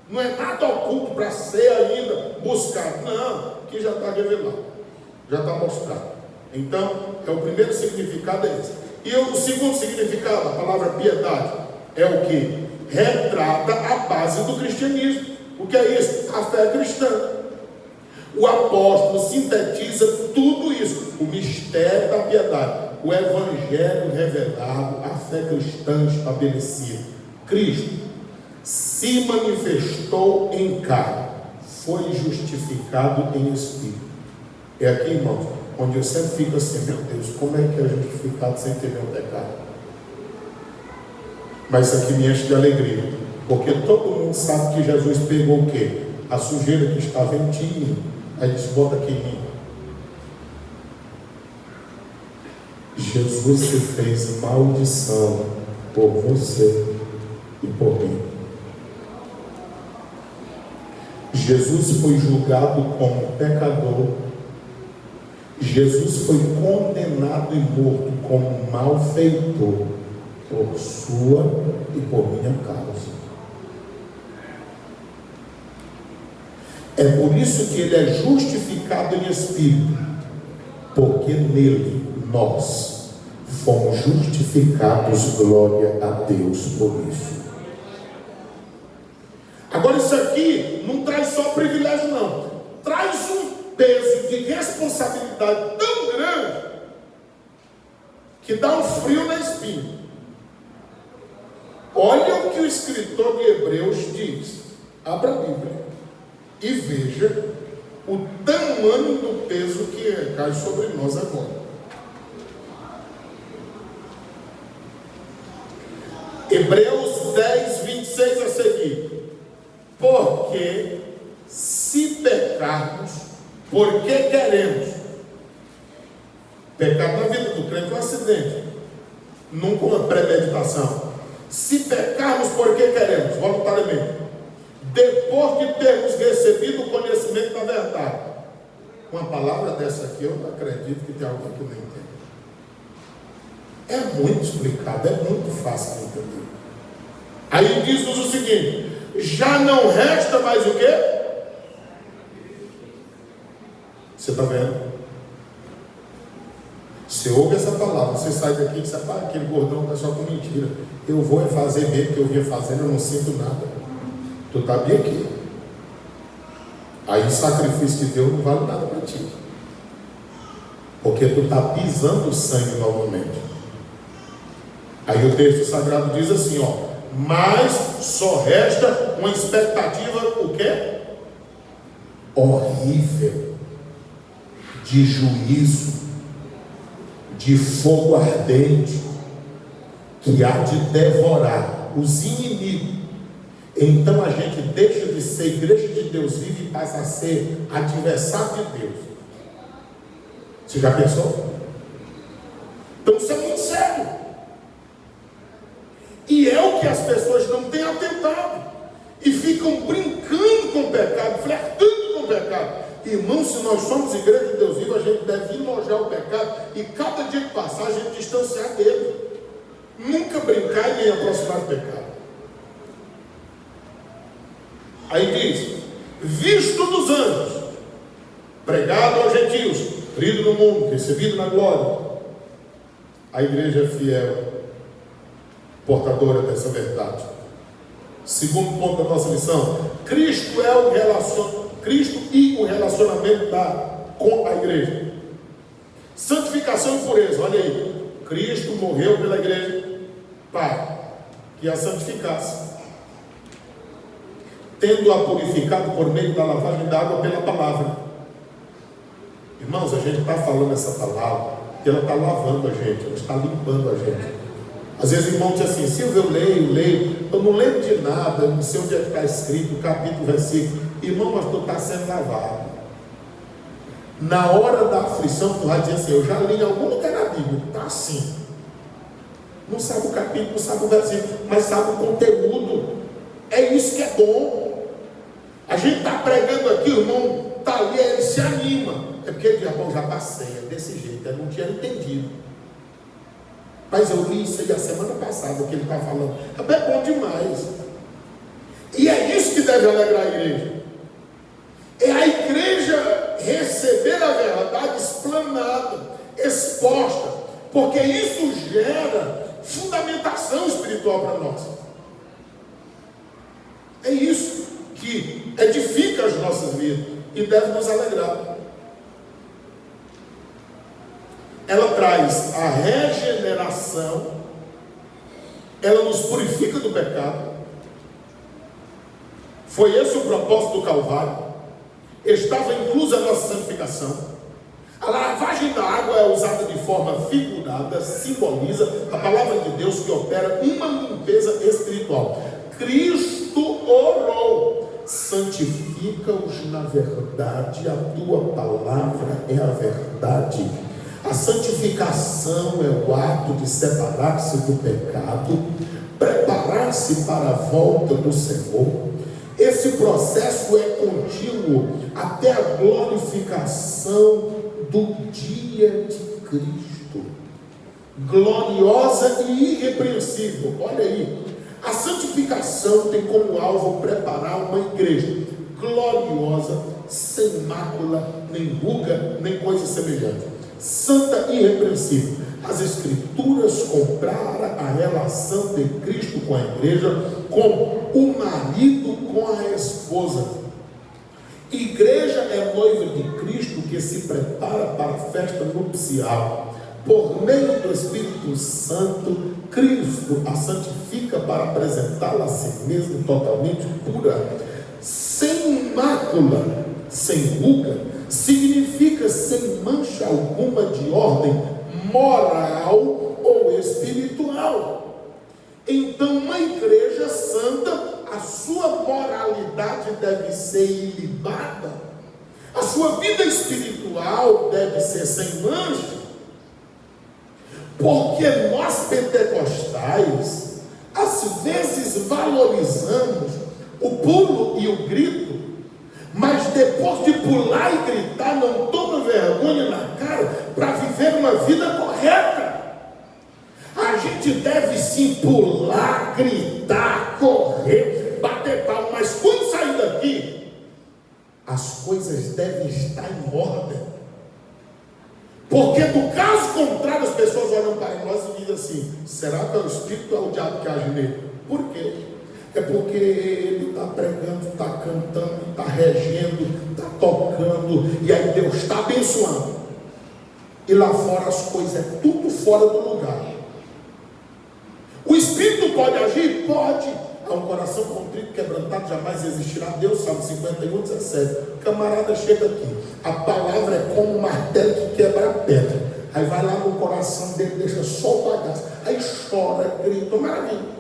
A: Não é nada oculto para ser ainda buscado. Não, que já está revelado, já está mostrado. Então, é o primeiro significado é esse. E o segundo significado, a palavra piedade, é o que? Retrata a base do cristianismo. O que é isso? A fé cristã. O apóstolo sintetiza tudo isso. O mistério da piedade, o evangelho revelado, a fé cristã estabelecida. Cristo se manifestou em carne, foi justificado em espírito. É aqui, irmãos, onde eu sempre fico assim: meu Deus, como é que é justificado sem ter meu pecado? Mas isso aqui me enche de alegria, porque todo mundo sabe que Jesus pegou o quê? A sujeira que estava em ti, aí diz: bota aqui em mim. Jesus se fez maldição por você e por mim. Jesus foi julgado como pecador. Jesus foi condenado e morto como malfeitor por sua e por minha causa. É por isso que ele é justificado em espírito, porque nele nós fomos justificados. Glória a Deus por isso. Agora isso aqui não traz só privilégio, não. Traz um peso de responsabilidade tão grande que dá um frio na espinha. Olha o que o escritor de Hebreus diz. Abra a Bíblia e veja o tamanho do peso que recai sobre nós agora. Hebreus 10, 26 a seguir. Porque se pecarmos, porque queremos. Pecado na vida do crente é um acidente, nunca uma premeditação. Se pecarmos porque queremos, voluntariamente, depois de termos recebido o conhecimento da verdade. Uma palavra dessa aqui eu não acredito que tem alguém que não entende. É muito explicado, é muito fácil de entender. Aí diz-nos o seguinte: já não resta mais o quê? Você está vendo? Você ouve essa palavra, você sai daqui e diz: ah, aquele gordão está só com mentira. Eu vou fazer mesmo que eu vinha fazendo, eu não sinto nada. Tu está bem aqui. Aí o sacrifício de Deus não vale nada para ti. Porque tu está pisando o sangue novamente. Aí o texto sagrado diz assim, ó: mas só resta uma expectativa, o quê? Horrível, de juízo, de fogo ardente, que há de devorar os inimigos. Então a gente deixa de ser igreja de Deus vive e passa a ser adversário de Deus. Você já pensou? Então isso é muito sério. E é o que as pessoas não têm atentado. E ficam brincando com o pecado, flertando com o pecado. Irmão, se nós somos igreja de Deus vivo, a gente deve enojar o pecado e cada dia que passar a gente distanciar dele. Nunca brincar e nem aproximar do pecado. Aí diz: visto dos anjos, pregado aos gentios, crido no mundo, recebido na glória. A igreja é fiel, portadora dessa verdade. Segundo ponto da nossa lição: Cristo é o Cristo e o relacionamento com a igreja. Santificação e pureza. Olha aí, Cristo morreu pela igreja para que a santificasse, tendo-a purificado por meio da lavagem da água pela palavra. Irmãos, a gente está falando essa palavra e ela está lavando a gente, ela está limpando a gente. Às vezes o irmão diz assim: Silvio, eu leio, eu não lembro de nada, eu não sei onde é que está escrito, capítulo, versículo. Irmão, mas tu está sendo lavado. Na hora da aflição, tu vai dizer assim: eu já li em algum lugar na Bíblia, está assim. Não sabe o capítulo, não sabe o versículo, mas sabe o conteúdo. É isso que é bom. A gente está pregando aqui, o irmão está ali, ele se anima. É porque ele diz: bom, já passei, é desse jeito, eu não tinha entendido. Mas eu li isso aí a semana passada, que ele está falando. É bom demais. E é isso que deve alegrar a igreja. É a igreja receber a verdade explanada, exposta, porque isso gera fundamentação espiritual para nós. É isso que edifica as nossas vidas e deve nos alegrar. Ela traz a regeneração, ela nos purifica do pecado. Foi esse o propósito do Calvário. Estava inclusa a nossa santificação. A lavagem da água é usada de forma figurada, simboliza a palavra de Deus que opera uma limpeza espiritual. Cristo orou: santifica-os na verdade, a tua palavra é a verdade. A santificação é o ato de separar-se do pecado, preparar-se para a volta do Senhor. Esse processo é contínuo até a glorificação do dia de Cristo, gloriosa e irrepreensível. Olha aí, a santificação tem como alvo preparar uma igreja gloriosa, sem mácula, nem ruga, nem coisa semelhante, santa e irrepreensível. As Escrituras comparam a relação de Cristo com a igreja como o marido com a esposa. Igreja é noiva de Cristo que se prepara para a festa nupcial. Por meio do Espírito Santo, Cristo a santifica para apresentá-la a si mesmo totalmente pura, sem mácula, sem ruga. Significa sem mancha alguma de ordem moral ou espiritual. Então, uma igreja santa, a sua moralidade deve ser ilibada, a sua vida espiritual deve ser sem mancha, porque nós pentecostais, às vezes valorizamos o pulo e o grito, mas depois de pular e gritar, não toma vergonha na cara para viver uma vida correta. A gente deve sim pular, gritar, correr, bater palma, mas quando sair daqui, as coisas devem estar em ordem. Porque do caso contrário, as pessoas olham para nós e dizem assim: será que é o Espírito ou é o diabo que age nele? Por quê? É porque ele está pregando, está cantando, está regendo, está tocando, e aí Deus está abençoando. E lá fora as coisas é tudo fora do lugar. O Espírito pode agir? Pode. Há um coração contrito, quebrantado, jamais existirá. Deus, Salmo 51, 17. O camarada chega aqui, a palavra é como um martelo que quebra a pedra. Aí vai lá no coração dele, deixa só o bagaço. Aí chora, grita, maravilha.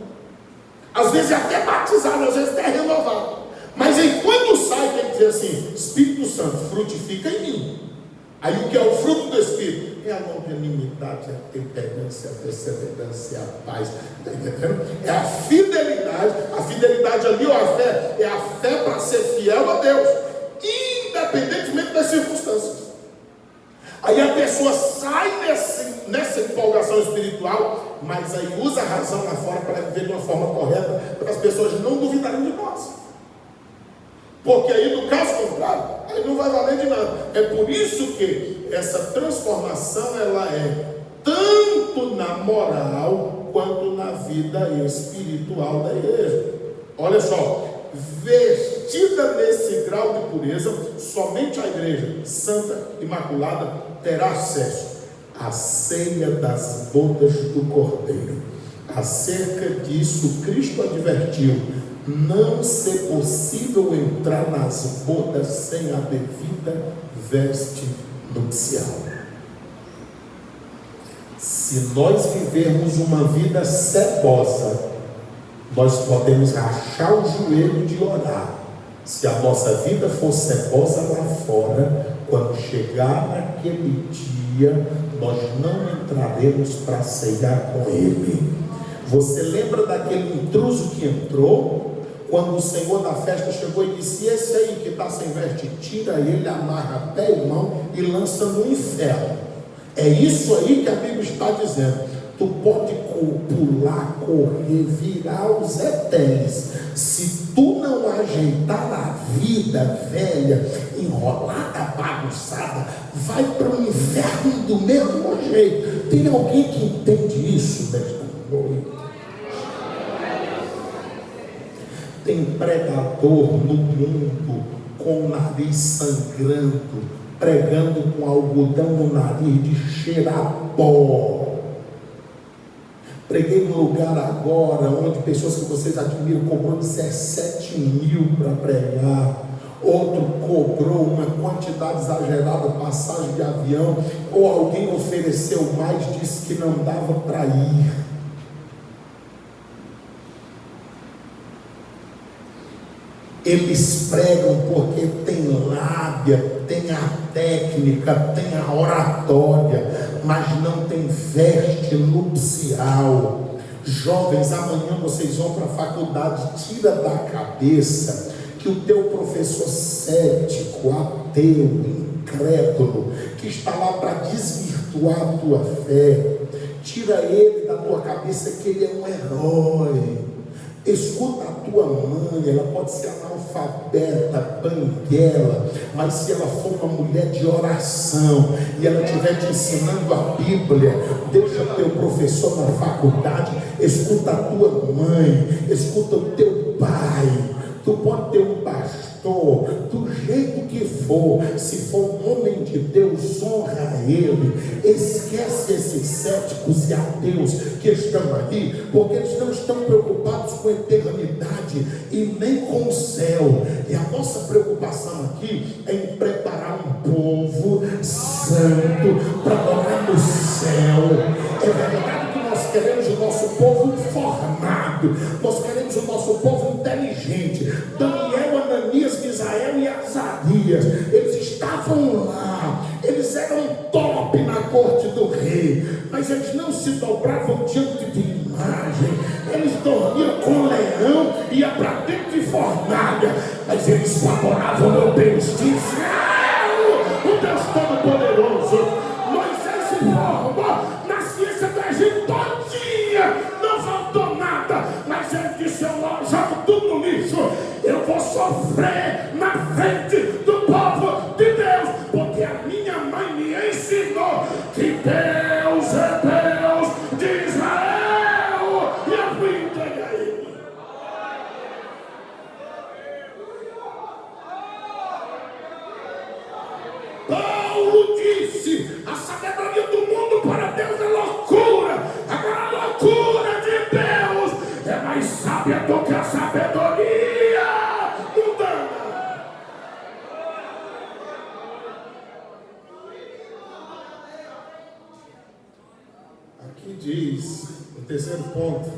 A: Às vezes é até batizado, às vezes até renovado. Mas aí quando sai, tem que dizer assim: Espírito Santo, frutifica em mim. Aí o que é o fruto do Espírito? É a longanimidade, a temperança, a perseverança, a paz. Está entendendo? É a fidelidade. A fidelidade ali, ó, a fé, é a fé para ser fiel a Deus, independentemente das circunstâncias. Aí a pessoa sai nessa empolgação espiritual, mas aí usa a razão lá fora para viver de uma forma correta, para as pessoas não duvidarem de nós. Porque aí, no caso contrário, aí não vai valer de nada. É por isso que essa transformação, ela é tanto na moral, quanto na vida espiritual da igreja. Olha só, vestida nesse grau de pureza, somente a igreja santa, imaculada, terá acesso à ceia das bodas do Cordeiro. Acerca disso, Cristo advertiu: não ser possível entrar nas bodas sem a devida veste nupcial. Se nós vivermos uma vida cebosa, nós podemos rachar o joelho de orar. Se a nossa vida for cebosa lá fora, quando chegar naquele dia, nós não entraremos para ceiar com Ele. Você lembra daquele intruso que entrou? Quando o Senhor da festa chegou e disse: esse aí que está sem veste, tira ele, amarra pé e mão e lança no inferno. É isso aí que a Bíblia está dizendo. Tu pode pular, correr, virar os etéreos. Se tu não ajeitar a vida velha, enrolada, bagunçada, vai para o inferno do mesmo jeito. Tem alguém que entende isso nesta noite? Tem pregador no mundo com o nariz sangrando, pregando com algodão no nariz de cheirar pó. Preguei num lugar agora onde pessoas que vocês admiram cobrou 17 mil para pregar. Outro cobrou uma quantidade exagerada, passagem de avião, ou alguém ofereceu mais, disse que não dava para ir. Eles pregam porque tem lábia, tem a técnica, tem a oratória, mas não tem veste nupcial. Jovens, amanhã vocês vão para a faculdade. Tira da cabeça que o teu professor cético, ateu, incrédulo, que está lá para desvirtuar a tua fé, tira ele da tua cabeça que ele é um herói. Escuta a tua mãe, ela pode ser analfabeta, banguela, mas se ela for uma mulher de oração e ela estiver te ensinando a Bíblia, deixa teu professor na faculdade, escuta a tua mãe, escuta o teu pai. Tu pode ter um pastor, do jeito que for, se for um homem de Deus, honra ele. Esquece esses céticos e ateus que estão ali, porque eles não estão preocupados com a eternidade e nem com o céu. E a nossa preocupação aqui é em preparar um povo santo para morar no céu. É verdade que nós queremos nosso povo formado, nós queremos o nosso povo inteligente. Daniel, Ananias, Misael e Azarias, eles estavam lá, eles eram top na corte do rei, mas eles não se dobravam diante de imagem, eles dormiam com leão, ia para dentro de fornalha, mas eles adoravam meu Deus de Israel, o Deus Todo-Poderoso. Moisés se formou na ciência da gente todinha, não faltou nada, mas ele disse: eu jogo tudo no lixo, eu vou sofrer na frente do povo de Deus, porque a minha mãe me ensinou que Deus é Deus de Israel, e eu fui entregue a ele. Paulo disse: a sabedoria do mundo para Deus é loucura, agora a loucura de Deus é mais sábia do que a sabedoria mundana. Aqui diz, o terceiro ponto,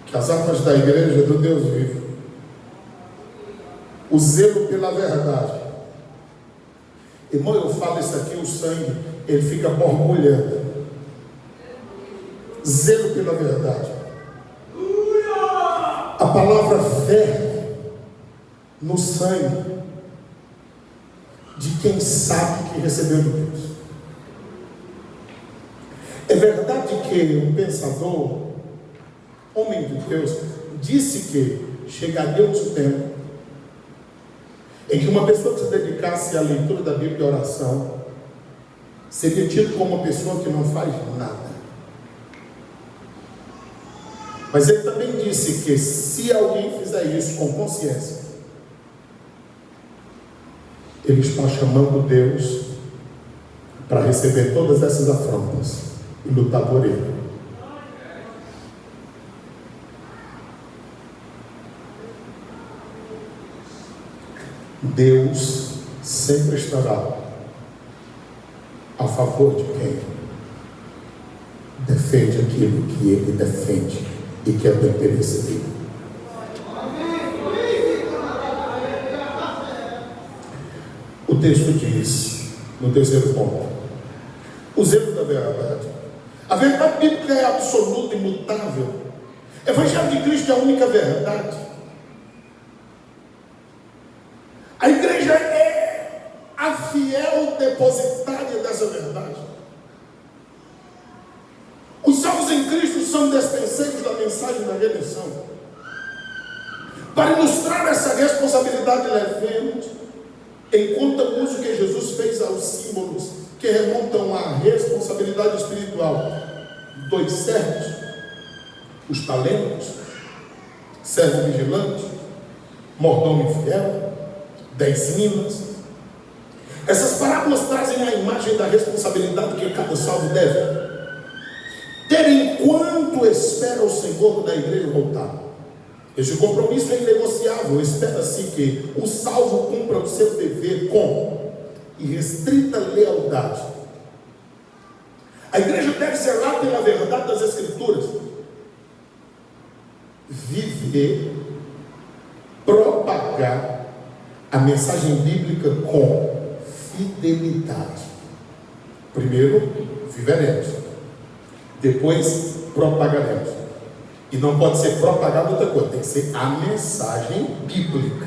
A: que as armas da igreja do Deus vivo, o zelo pela verdade. Irmão, eu falo isso aqui, o sangue, ele fica borbulhando. Zelo pela verdade. A palavra fé no sangue de quem sabe que recebeu de Deus. É verdade que um pensador, homem de Deus, disse que chegaria um tempo em que uma pessoa que se dedicasse à leitura da Bíblia e à oração seria tido como uma pessoa que não faz nada. Mas ele também disse que se alguém fizer isso com consciência, ele está chamando Deus para receber todas essas afrontas e lutar por ele. Deus sempre estará a favor de quem defende aquilo que ele defende e que é do interesse dele. O texto diz, no terceiro ponto, o zelo da verdade. A verdade bíblica é absoluta e imutável. O Evangelho de Cristo é a única verdade. A igreja é a fiel depositária dessa verdade. Os salvos em Cristo são despenseiros da mensagem da redenção. Para ilustrar essa responsabilidade levemos em conta o uso que Jesus fez aos símbolos que remontam à responsabilidade espiritual. 2 servos, os talentos, servo vigilante, mordomo infiel, 10 minas. Essas parábolas trazem a imagem da responsabilidade que cada salvo deve ter enquanto espera o Senhor da igreja voltar. Este compromisso é inegociável. Espera-se que o salvo cumpra o seu dever com irrestrita lealdade. A igreja deve zelar pela verdade das Escrituras, viver, propagar a mensagem bíblica com fidelidade. Primeiro, viveremos, depois propagaremos. E não pode ser propagada outra coisa, tem que ser a mensagem bíblica.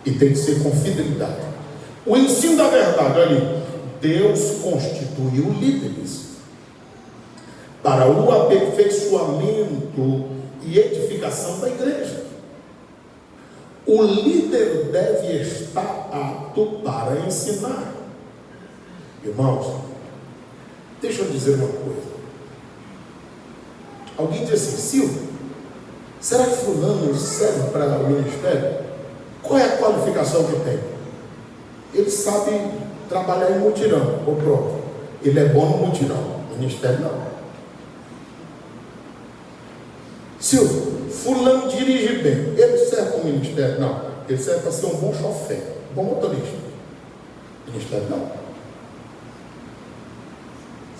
A: E tem que ser com fidelidade. O ensino da verdade, olha, Deus constituiu líderes para o aperfeiçoamento e edificação da igreja. O líder deve estar apto para ensinar. Irmãos, deixa eu dizer uma coisa. Alguém diz assim: Silvio, será que fulano serve para o ministério? Qual é a qualificação que tem? Ele sabe trabalhar em mutirão, ou pronto. Ele é bom no mutirão, no ministério não. Silvio, fulano dirige bem, ele serve para o ministério? Não. Ele serve para ser um bom chofer, um bom motorista. Ministério não.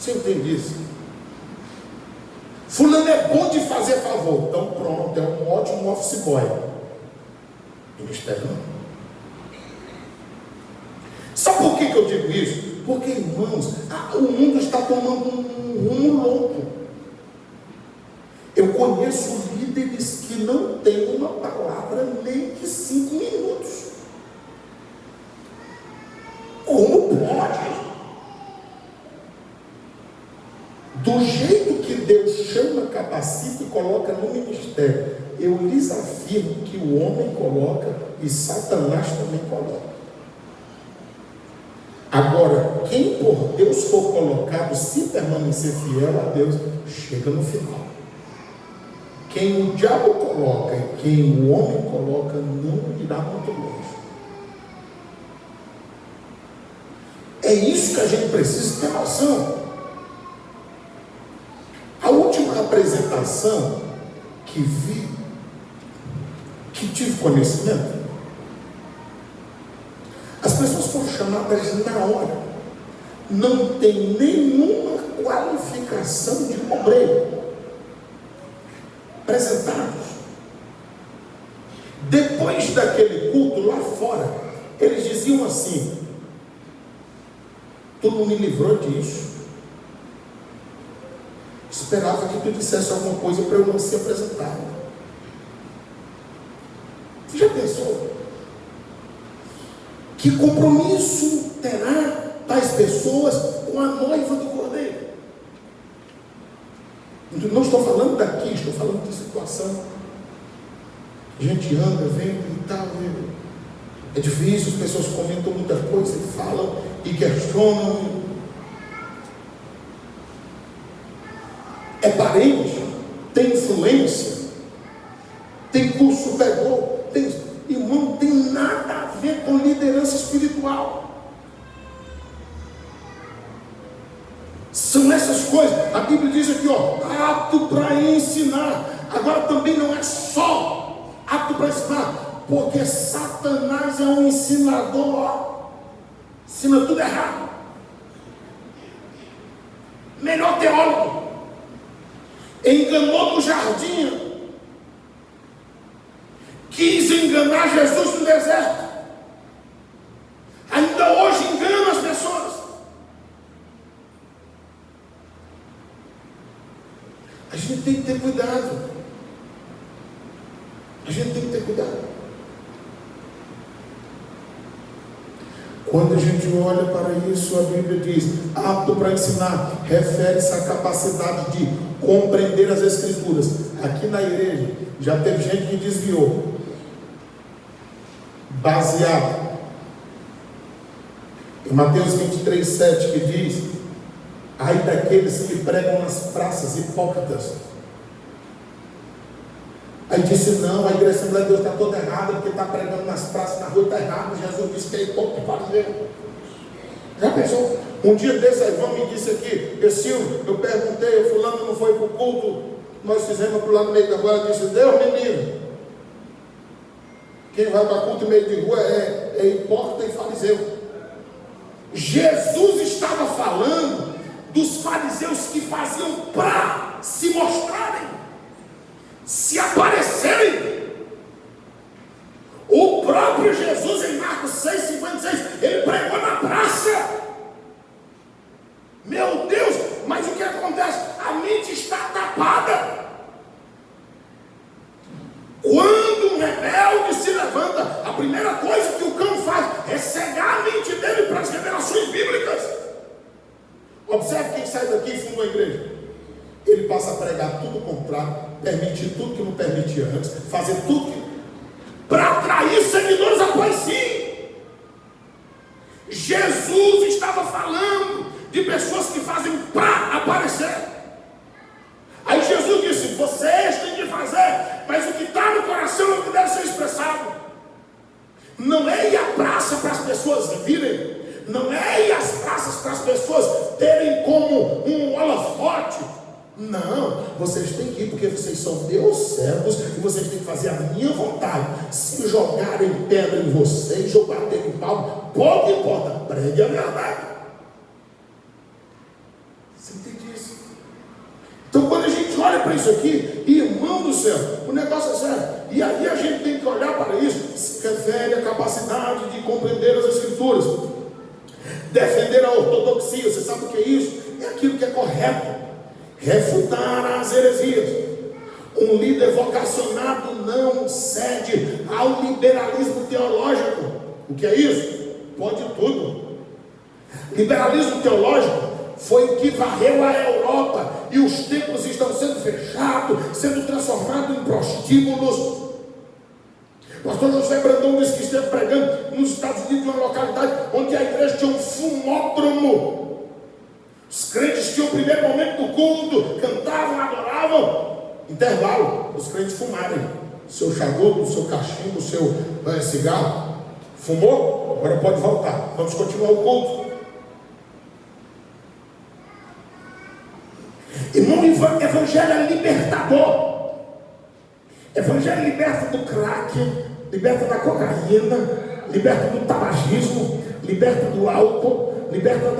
A: Você entende isso? Fulano é bom de fazer favor. Então pronto, é um ótimo office boy. Ministério não. Sabe por que eu digo isso? Porque, irmãos, o mundo está tomando um rumo louco. Eu conheço líderes que não têm uma palavra nem que 5 minutos. Como pode? Do jeito que Deus chama, capacita e coloca no ministério, eu lhes afirmo que o homem coloca e Satanás também coloca. Agora, quem por Deus for colocado, se permanecer fiel a Deus, chega no final. Quem o diabo coloca e quem o homem coloca não irá muito longe. É isso que a gente precisa ter noção. A última apresentação que vi, que tive conhecimento, as pessoas foram chamadas na hora. Não tem nenhuma qualificação de obreiro. Apresentados. Depois daquele culto lá fora, eles diziam assim: tu não me livrou disso. Esperava que tu dissesse alguma coisa para eu não ser apresentado. Você já pensou? Que compromisso terá tais pessoas com a noiva do Cordeiro? Não estou falando daqui, estou falando de situação. A gente anda, vem e tal. É difícil, as pessoas comentam muita coisa e falam e questionam. É parente, tem influência, tem curso superior, irmão, não tem nada a ver com liderança espiritual. São essas coisas. A Bíblia diz aqui, apto para ensinar. Agora também não é só apto para ensinar, porque Satanás é um ensinador, ensina tudo errado. Melhor teólogo. Enganou no jardim, quis enganar Jesus no deserto, ainda hoje engana as pessoas. A gente tem que ter cuidado. A gente tem que ter cuidado. Quando a gente olha para isso, a Bíblia diz: apto para ensinar, refere-se à capacidade de compreender as Escrituras. Aqui na igreja já teve gente que desviou, baseado em Mateus 23:7, que diz: ai daqueles que pregam nas praças, hipócritas. Aí disse: não, a igreja Assembleia de Deus está toda errada, porque está pregando nas praças, na rua está errado. Jesus disse que é hipócrita e fariseu. Já pensou? Um dia desse, a irmã me disse aqui: Silvio, eu perguntei, o fulano não foi para o culto, nós fizemos para lá no meio da rua. Ela disse: Deus me livre, quem vai para culto no meio de rua é hipócrita e fariseu. Jesus estava falando dos fariseus que faziam para se mostrarem, se aparecerem. O próprio Jesus, em Marcos 6,56, ele pregou na praça. Meu Deus, mas o que acontece? A mente está tapada. Quando um rebelde se levanta, a primeira coisa que o cão faz é cegar a mente dele para as revelações bíblicas. Observe quem sai daqui e funda a igreja. Ele passa a pregar tudo o contrário, permitir tudo que não permitia antes, fazer tudo que... para atrair seguidores após si. Jesus estava falando de pessoas que fazem para aparecer. Aí Jesus disse: vocês têm que fazer, mas o que está no coração é o que deve ser expressado. Não é ir à praça para as pessoas virem, não é ir às praças para as pessoas terem como um holofote. Não, vocês têm que ir porque vocês são meus servos e vocês têm que fazer a minha vontade. Se jogarem pedra em vocês ou baterem palma, pouco importa, pregue a verdade. Você entende isso? Então, quando a gente olha para isso aqui, irmão do céu, o negócio é sério. E aí a gente tem que olhar para isso, se refere à capacidade de compreender as Escrituras, defender a ortodoxia. Você sabe o que é isso? É aquilo que é correto, refutar as heresias. Um líder vocacionado não cede ao liberalismo teológico. O que é isso? Pode tudo. Liberalismo teológico foi o que varreu a Europa, e os templos estão sendo fechados, sendo transformados em prostíbulos. O pastor José Brandão disse que esteve pregando nos Estados Unidos, uma localidade onde a igreja tinha um fumódromo. Os crentes tinham o primeiro momento do culto, cantavam, adoravam, intervalo, os crentes fumarem seu charuto, seu cachimbo, seu cigarro. Fumou? Agora pode voltar, vamos continuar o culto. Irmão, evangelho é libertador. Evangelho liberta do crack, liberta da cocaína, liberta do tabagismo, liberta do álcool, liberta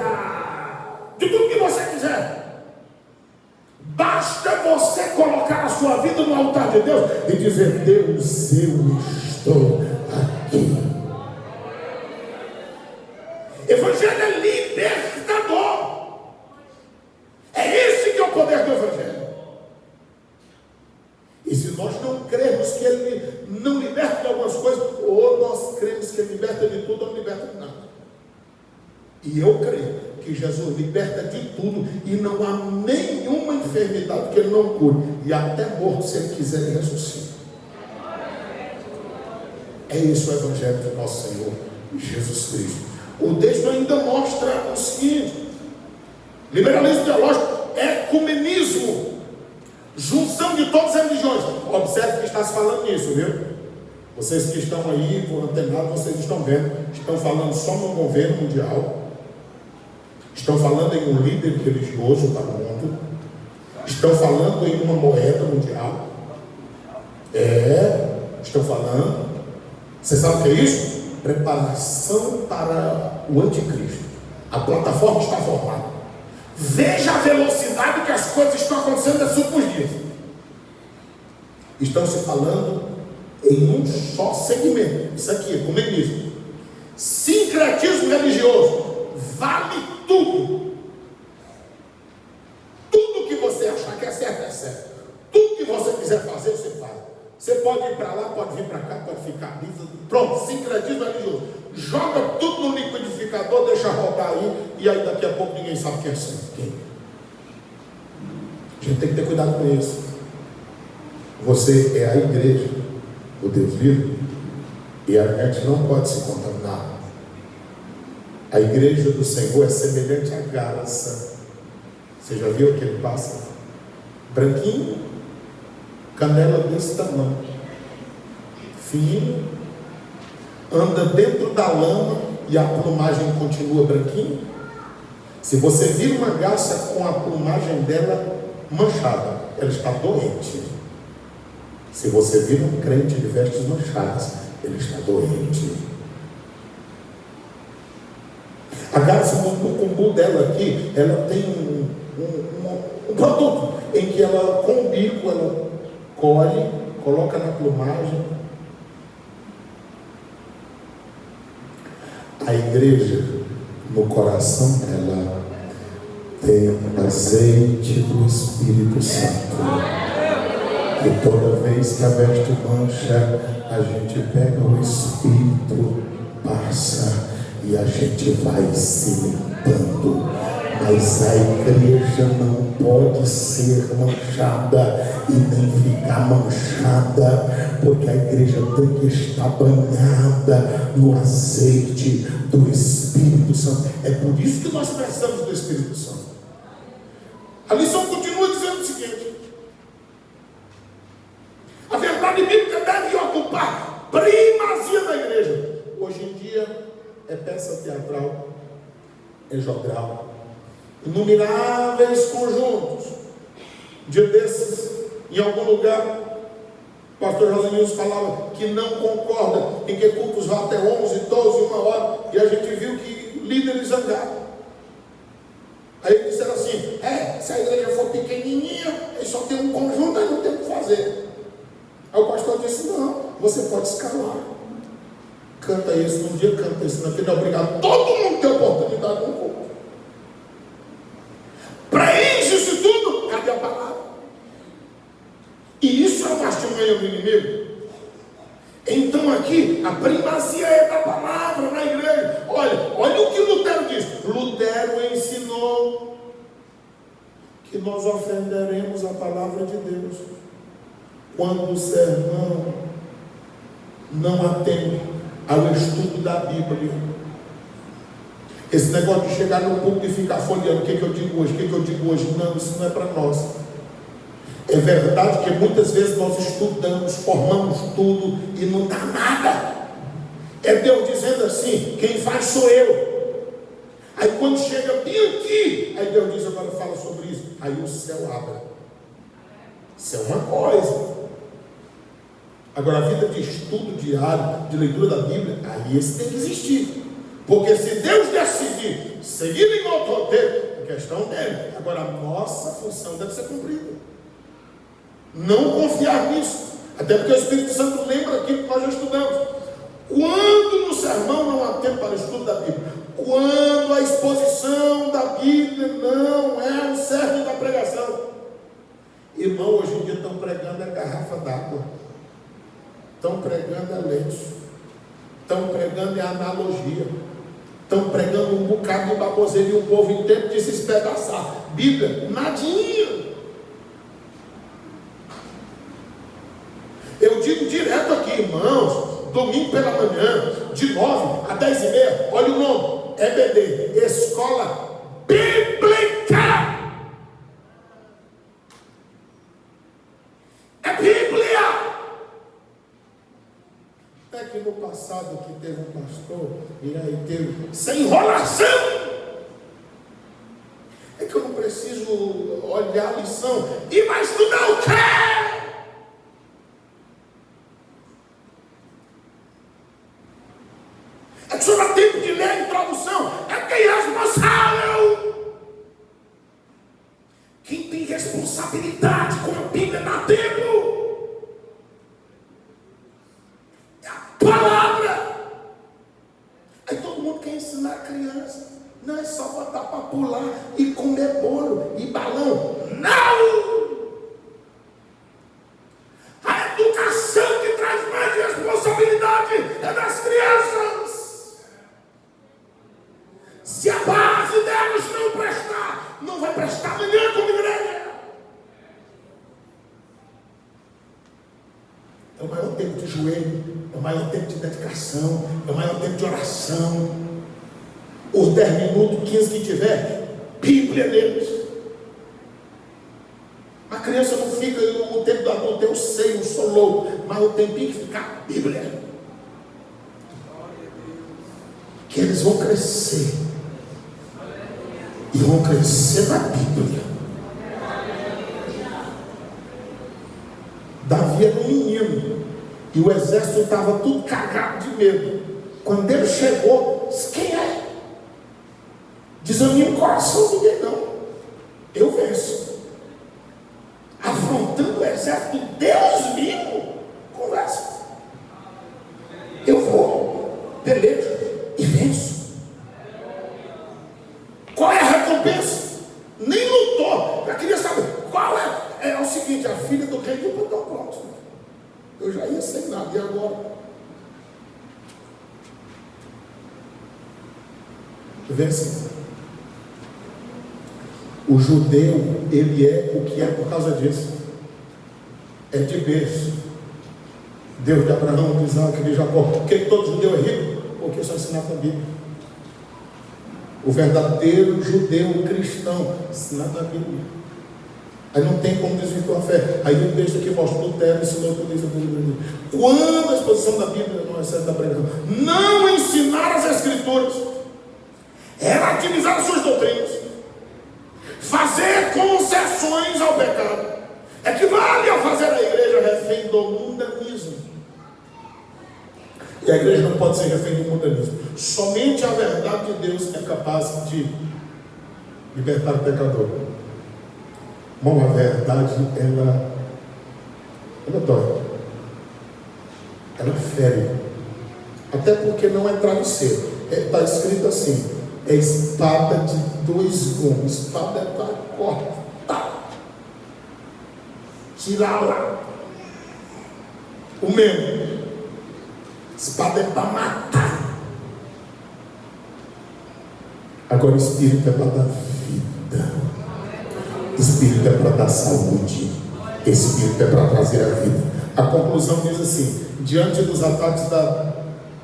A: de tudo que você quiser. Basta você colocar a sua vida no altar de Deus e dizer: Deus, eu estou aqui. Evangelho é libertador. É esse que é o poder do Evangelho. E se nós não cremos que Ele não liberta de algumas coisas, ou nós cremos que Ele liberta de tudo, ou não liberta de nada. E eu creio que Jesus liberta de tudo, e não há nenhuma enfermidade que Ele não cure, e até morto, se Ele quiser, Ele ressuscita. É isso o Evangelho do nosso Senhor Jesus Cristo. O texto ainda mostra o seguinte: liberalismo teológico, ecumenismo, junção de todas as religiões. Observe que está se falando nisso, viu? Vocês que estão aí, antenados, vocês estão vendo, estão falando só no governo mundial, estão falando em um líder religioso para o mundo, estão falando em uma moeda mundial, estão falando. Você sabe o que é isso? Preparação para o anticristo. A plataforma está formada. Veja a velocidade que as coisas estão acontecendo nesses últimos dias. Estão se falando em um só segmento. Isso aqui, ecumenismo. Sincretismo religioso. Vale tudo. Tudo que você achar que é certo, é certo. Tudo que você quiser fazer, você faz. Você pode ir para lá, pode vir para cá, pode ficar ali. Pronto, sincretismo religioso. Joga tudo no liquidificador, deixa rodar aí, e aí daqui a pouco ninguém sabe quem é certo. Quem? A gente tem que ter cuidado com isso. Você é a igreja, o Deus vivo, e a gente não pode se contaminar. A igreja do Senhor é semelhante à garça. Você já viu aquele pássaro? Branquinho, canela desse tamanho, fino, anda dentro da lama e a plumagem continua branquinha. Se você vir uma garça com a plumagem dela manchada, ela está doente. Se você vir um crente de vestes manchadas, ele está doente. A garça, no cumbu dela aqui, ela tem um produto em que ela, com o bico, ela colhe, coloca na plumagem. A igreja, no coração dela, tem azeite do Espírito Santo. E toda vez que a veste mancha, a gente pega o Espírito, passa e a gente vai se limpando. Mas a igreja não pode ser manchada e nem ficar manchada, porque a igreja tem que estar banhada no azeite do Espírito Santo. É por isso que nós precisamos do Espírito Santo. A lição continua dizendo o seguinte: a verdade bíblica deve ocupar primazia da igreja. Hoje em dia é peça teatral, é jogral. Inumeráveis conjuntos. Um dia desses, em algum lugar, o pastor Josenilson falava que não concorda em que cultos vão até 11, 12, 1 hora, e a gente viu que líderes zangaram. Aí disseram assim: é você pode escalar. Canta isso num dia, canta isso na vida, obrigado. Todo mundo tem oportunidade no culto. Preenche isso tudo, cadê a palavra? E isso é uma artimanha do inimigo. Então aqui, a primazia é da palavra na igreja. Olha o que Lutero diz. Lutero ensinou que nós ofenderemos a palavra de Deus quando o sermão não atende ao estudo da Bíblia. Esse negócio de chegar no púlpito e ficar folheando, o que eu digo hoje, não, isso não é para nós. É verdade que muitas vezes nós estudamos, formamos tudo e não dá nada. É Deus dizendo assim, quem faz sou eu. Aí quando chega bem aqui, aí Deus diz, agora fala sobre isso. Aí o céu abre. Isso é uma coisa. Agora a vida de estudo diário, de leitura da Bíblia, aí esse tem que existir. Porque se Deus decidir seguir em outro roteiro, é questão dele. Agora a nossa função deve ser cumprida. Não confiar nisso. Até porque o Espírito Santo lembra aquilo que nós já estudamos. Quando no sermão não há tempo para o estudo da Bíblia, quando a exposição da Bíblia não é o cerne da pregação. Irmão, hoje em dia estão pregando a garrafa d'água, estão pregando a leite, estão pregando a analogia, estão pregando um bocado de baboseira e o povo em tempo de se espedaçar. Bíblia, nadinha. Eu digo direto aqui, irmãos, domingo pela manhã, de 9 a 10h30, olha o nome, EBD, Escola Bíblica. É Bíblia. Até que no passado que teve um pastor, e aí teve, sem enrolação. É que eu não preciso olhar a lição, e vai estudar o quê? É que só dá tempo de ler a introdução. É quem é responsável. Quem tem responsabilidade com a Bíblia dá tempo. É a palavra. Aí todo mundo quer ensinar a criança. Não é só botar para pular e comer bolo e balão. Não! A educação que traz mais responsabilidade é das crianças. Se a base delas não prestar, não vai prestar amanhã como igreja. É o maior tempo de joelho, é o maior tempo de dedicação, é o maior tempo de oração. Os 10 minutos, 15 que tiver, Bíblia deles. A criança não fica, o tempo do adulto, eu sei, eu sou louco, mas o tempinho que ficar, Bíblia. Que eles vão crescer. E vão crescer na Bíblia. Davi era um menino. E o exército estava tudo cagado de medo. Quando ele chegou, disse, quem é? Desanima o coração de ninguém não. Eu venço. Afrontando o exército, Deus vivo. Conversa. Eu vou, pelejo e venço. Qual é a recompensa? Nem lutou. Eu queria saber qual é. É o seguinte, a filha do rei do botão pronto. Eu já ia sem nada, e agora? Vê assim. O judeu, ele é o que é por causa disso. É de berço. Deus de Abraão, de Isaac, de Jacó. Por que todo judeu é rico? Porque só ensinava a Bíblia. O verdadeiro judeu cristão ensinado na Bíblia. Aí não tem como desvirtuar a fé. Aí o texto aqui mostra Lutero ensinou tudo isso. Quando a exposição da Bíblia não é certa da pregação, não ensinar as Escrituras, relativizar as suas doutrinas, fazer concessões ao pecado, equivale a fazer a igreja refém do mundanismo. E a igreja não pode ser refém do mundanismo. Somente a verdade de Deus é capaz de libertar o pecador. Bom, a verdade, ela dói. ela fere. Até porque não é travesseiro. Está escrito assim: é espada de dois gumes. Espada é para cortar, tirar lá o membro. Espada é para matar. Agora o Espírito é para dar vida. Espírito é para dar saúde. Espírito é para trazer a vida. A conclusão diz assim: diante dos ataques da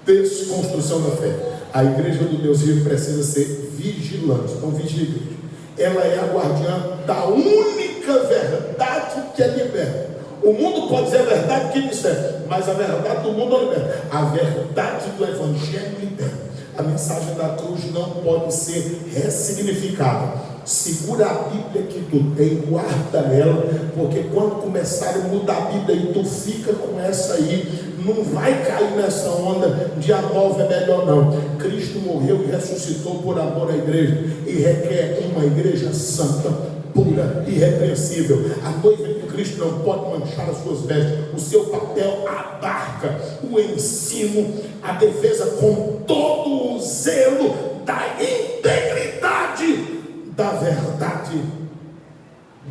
A: desconstrução da fé, a igreja do Deus vivo precisa ser vigilante. Então vigia, igreja. Ela é a guardiã da única verdade que é liberta. O mundo pode dizer a verdade que disser, mas a verdade do mundo não liberta. A verdade do Evangelho liberta. A mensagem da cruz não pode ser ressignificada. Segura a Bíblia que tu tem, guarda ela, porque quando começarem a mudar a Bíblia e tu fica com essa aí, não vai cair nessa onda de a nova é melhor não. Cristo morreu e ressuscitou por amor à igreja e requer uma igreja santa, pura e irrepreensível. A noiva de Cristo não pode manchar as suas vestes. O seu papel abarca o ensino, a defesa com todo o zelo da integridade da verdade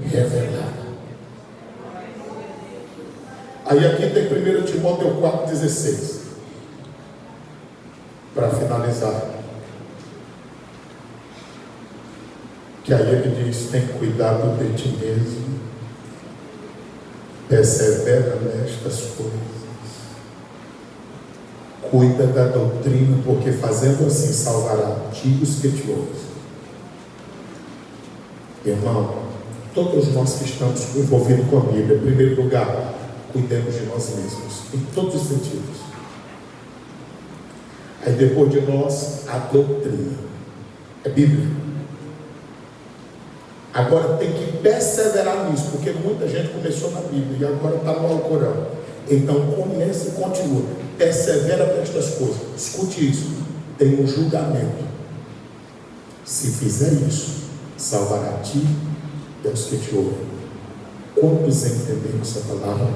A: revelada. Aí aqui tem 1 Timóteo 4,16 para finalizar, que aí ele diz: tem cuidado de ti mesmo, persevera nestas coisas, cuida da doutrina, porque fazendo assim salvará os que te ouvem. Irmão, todos nós que estamos envolvidos com a Bíblia, em primeiro lugar, cuidemos de nós mesmos, em todos os sentidos. Aí depois de nós, a doutrina, é Bíblia. Agora tem que perseverar nisso, porque muita gente começou na Bíblia e agora está no Alcorão. Então comece e continua, persevera nestas coisas. Escute isso, tem um julgamento. Se fizer isso, salvará a ti e aos que te ouvem. Quantos entendemos essa palavra?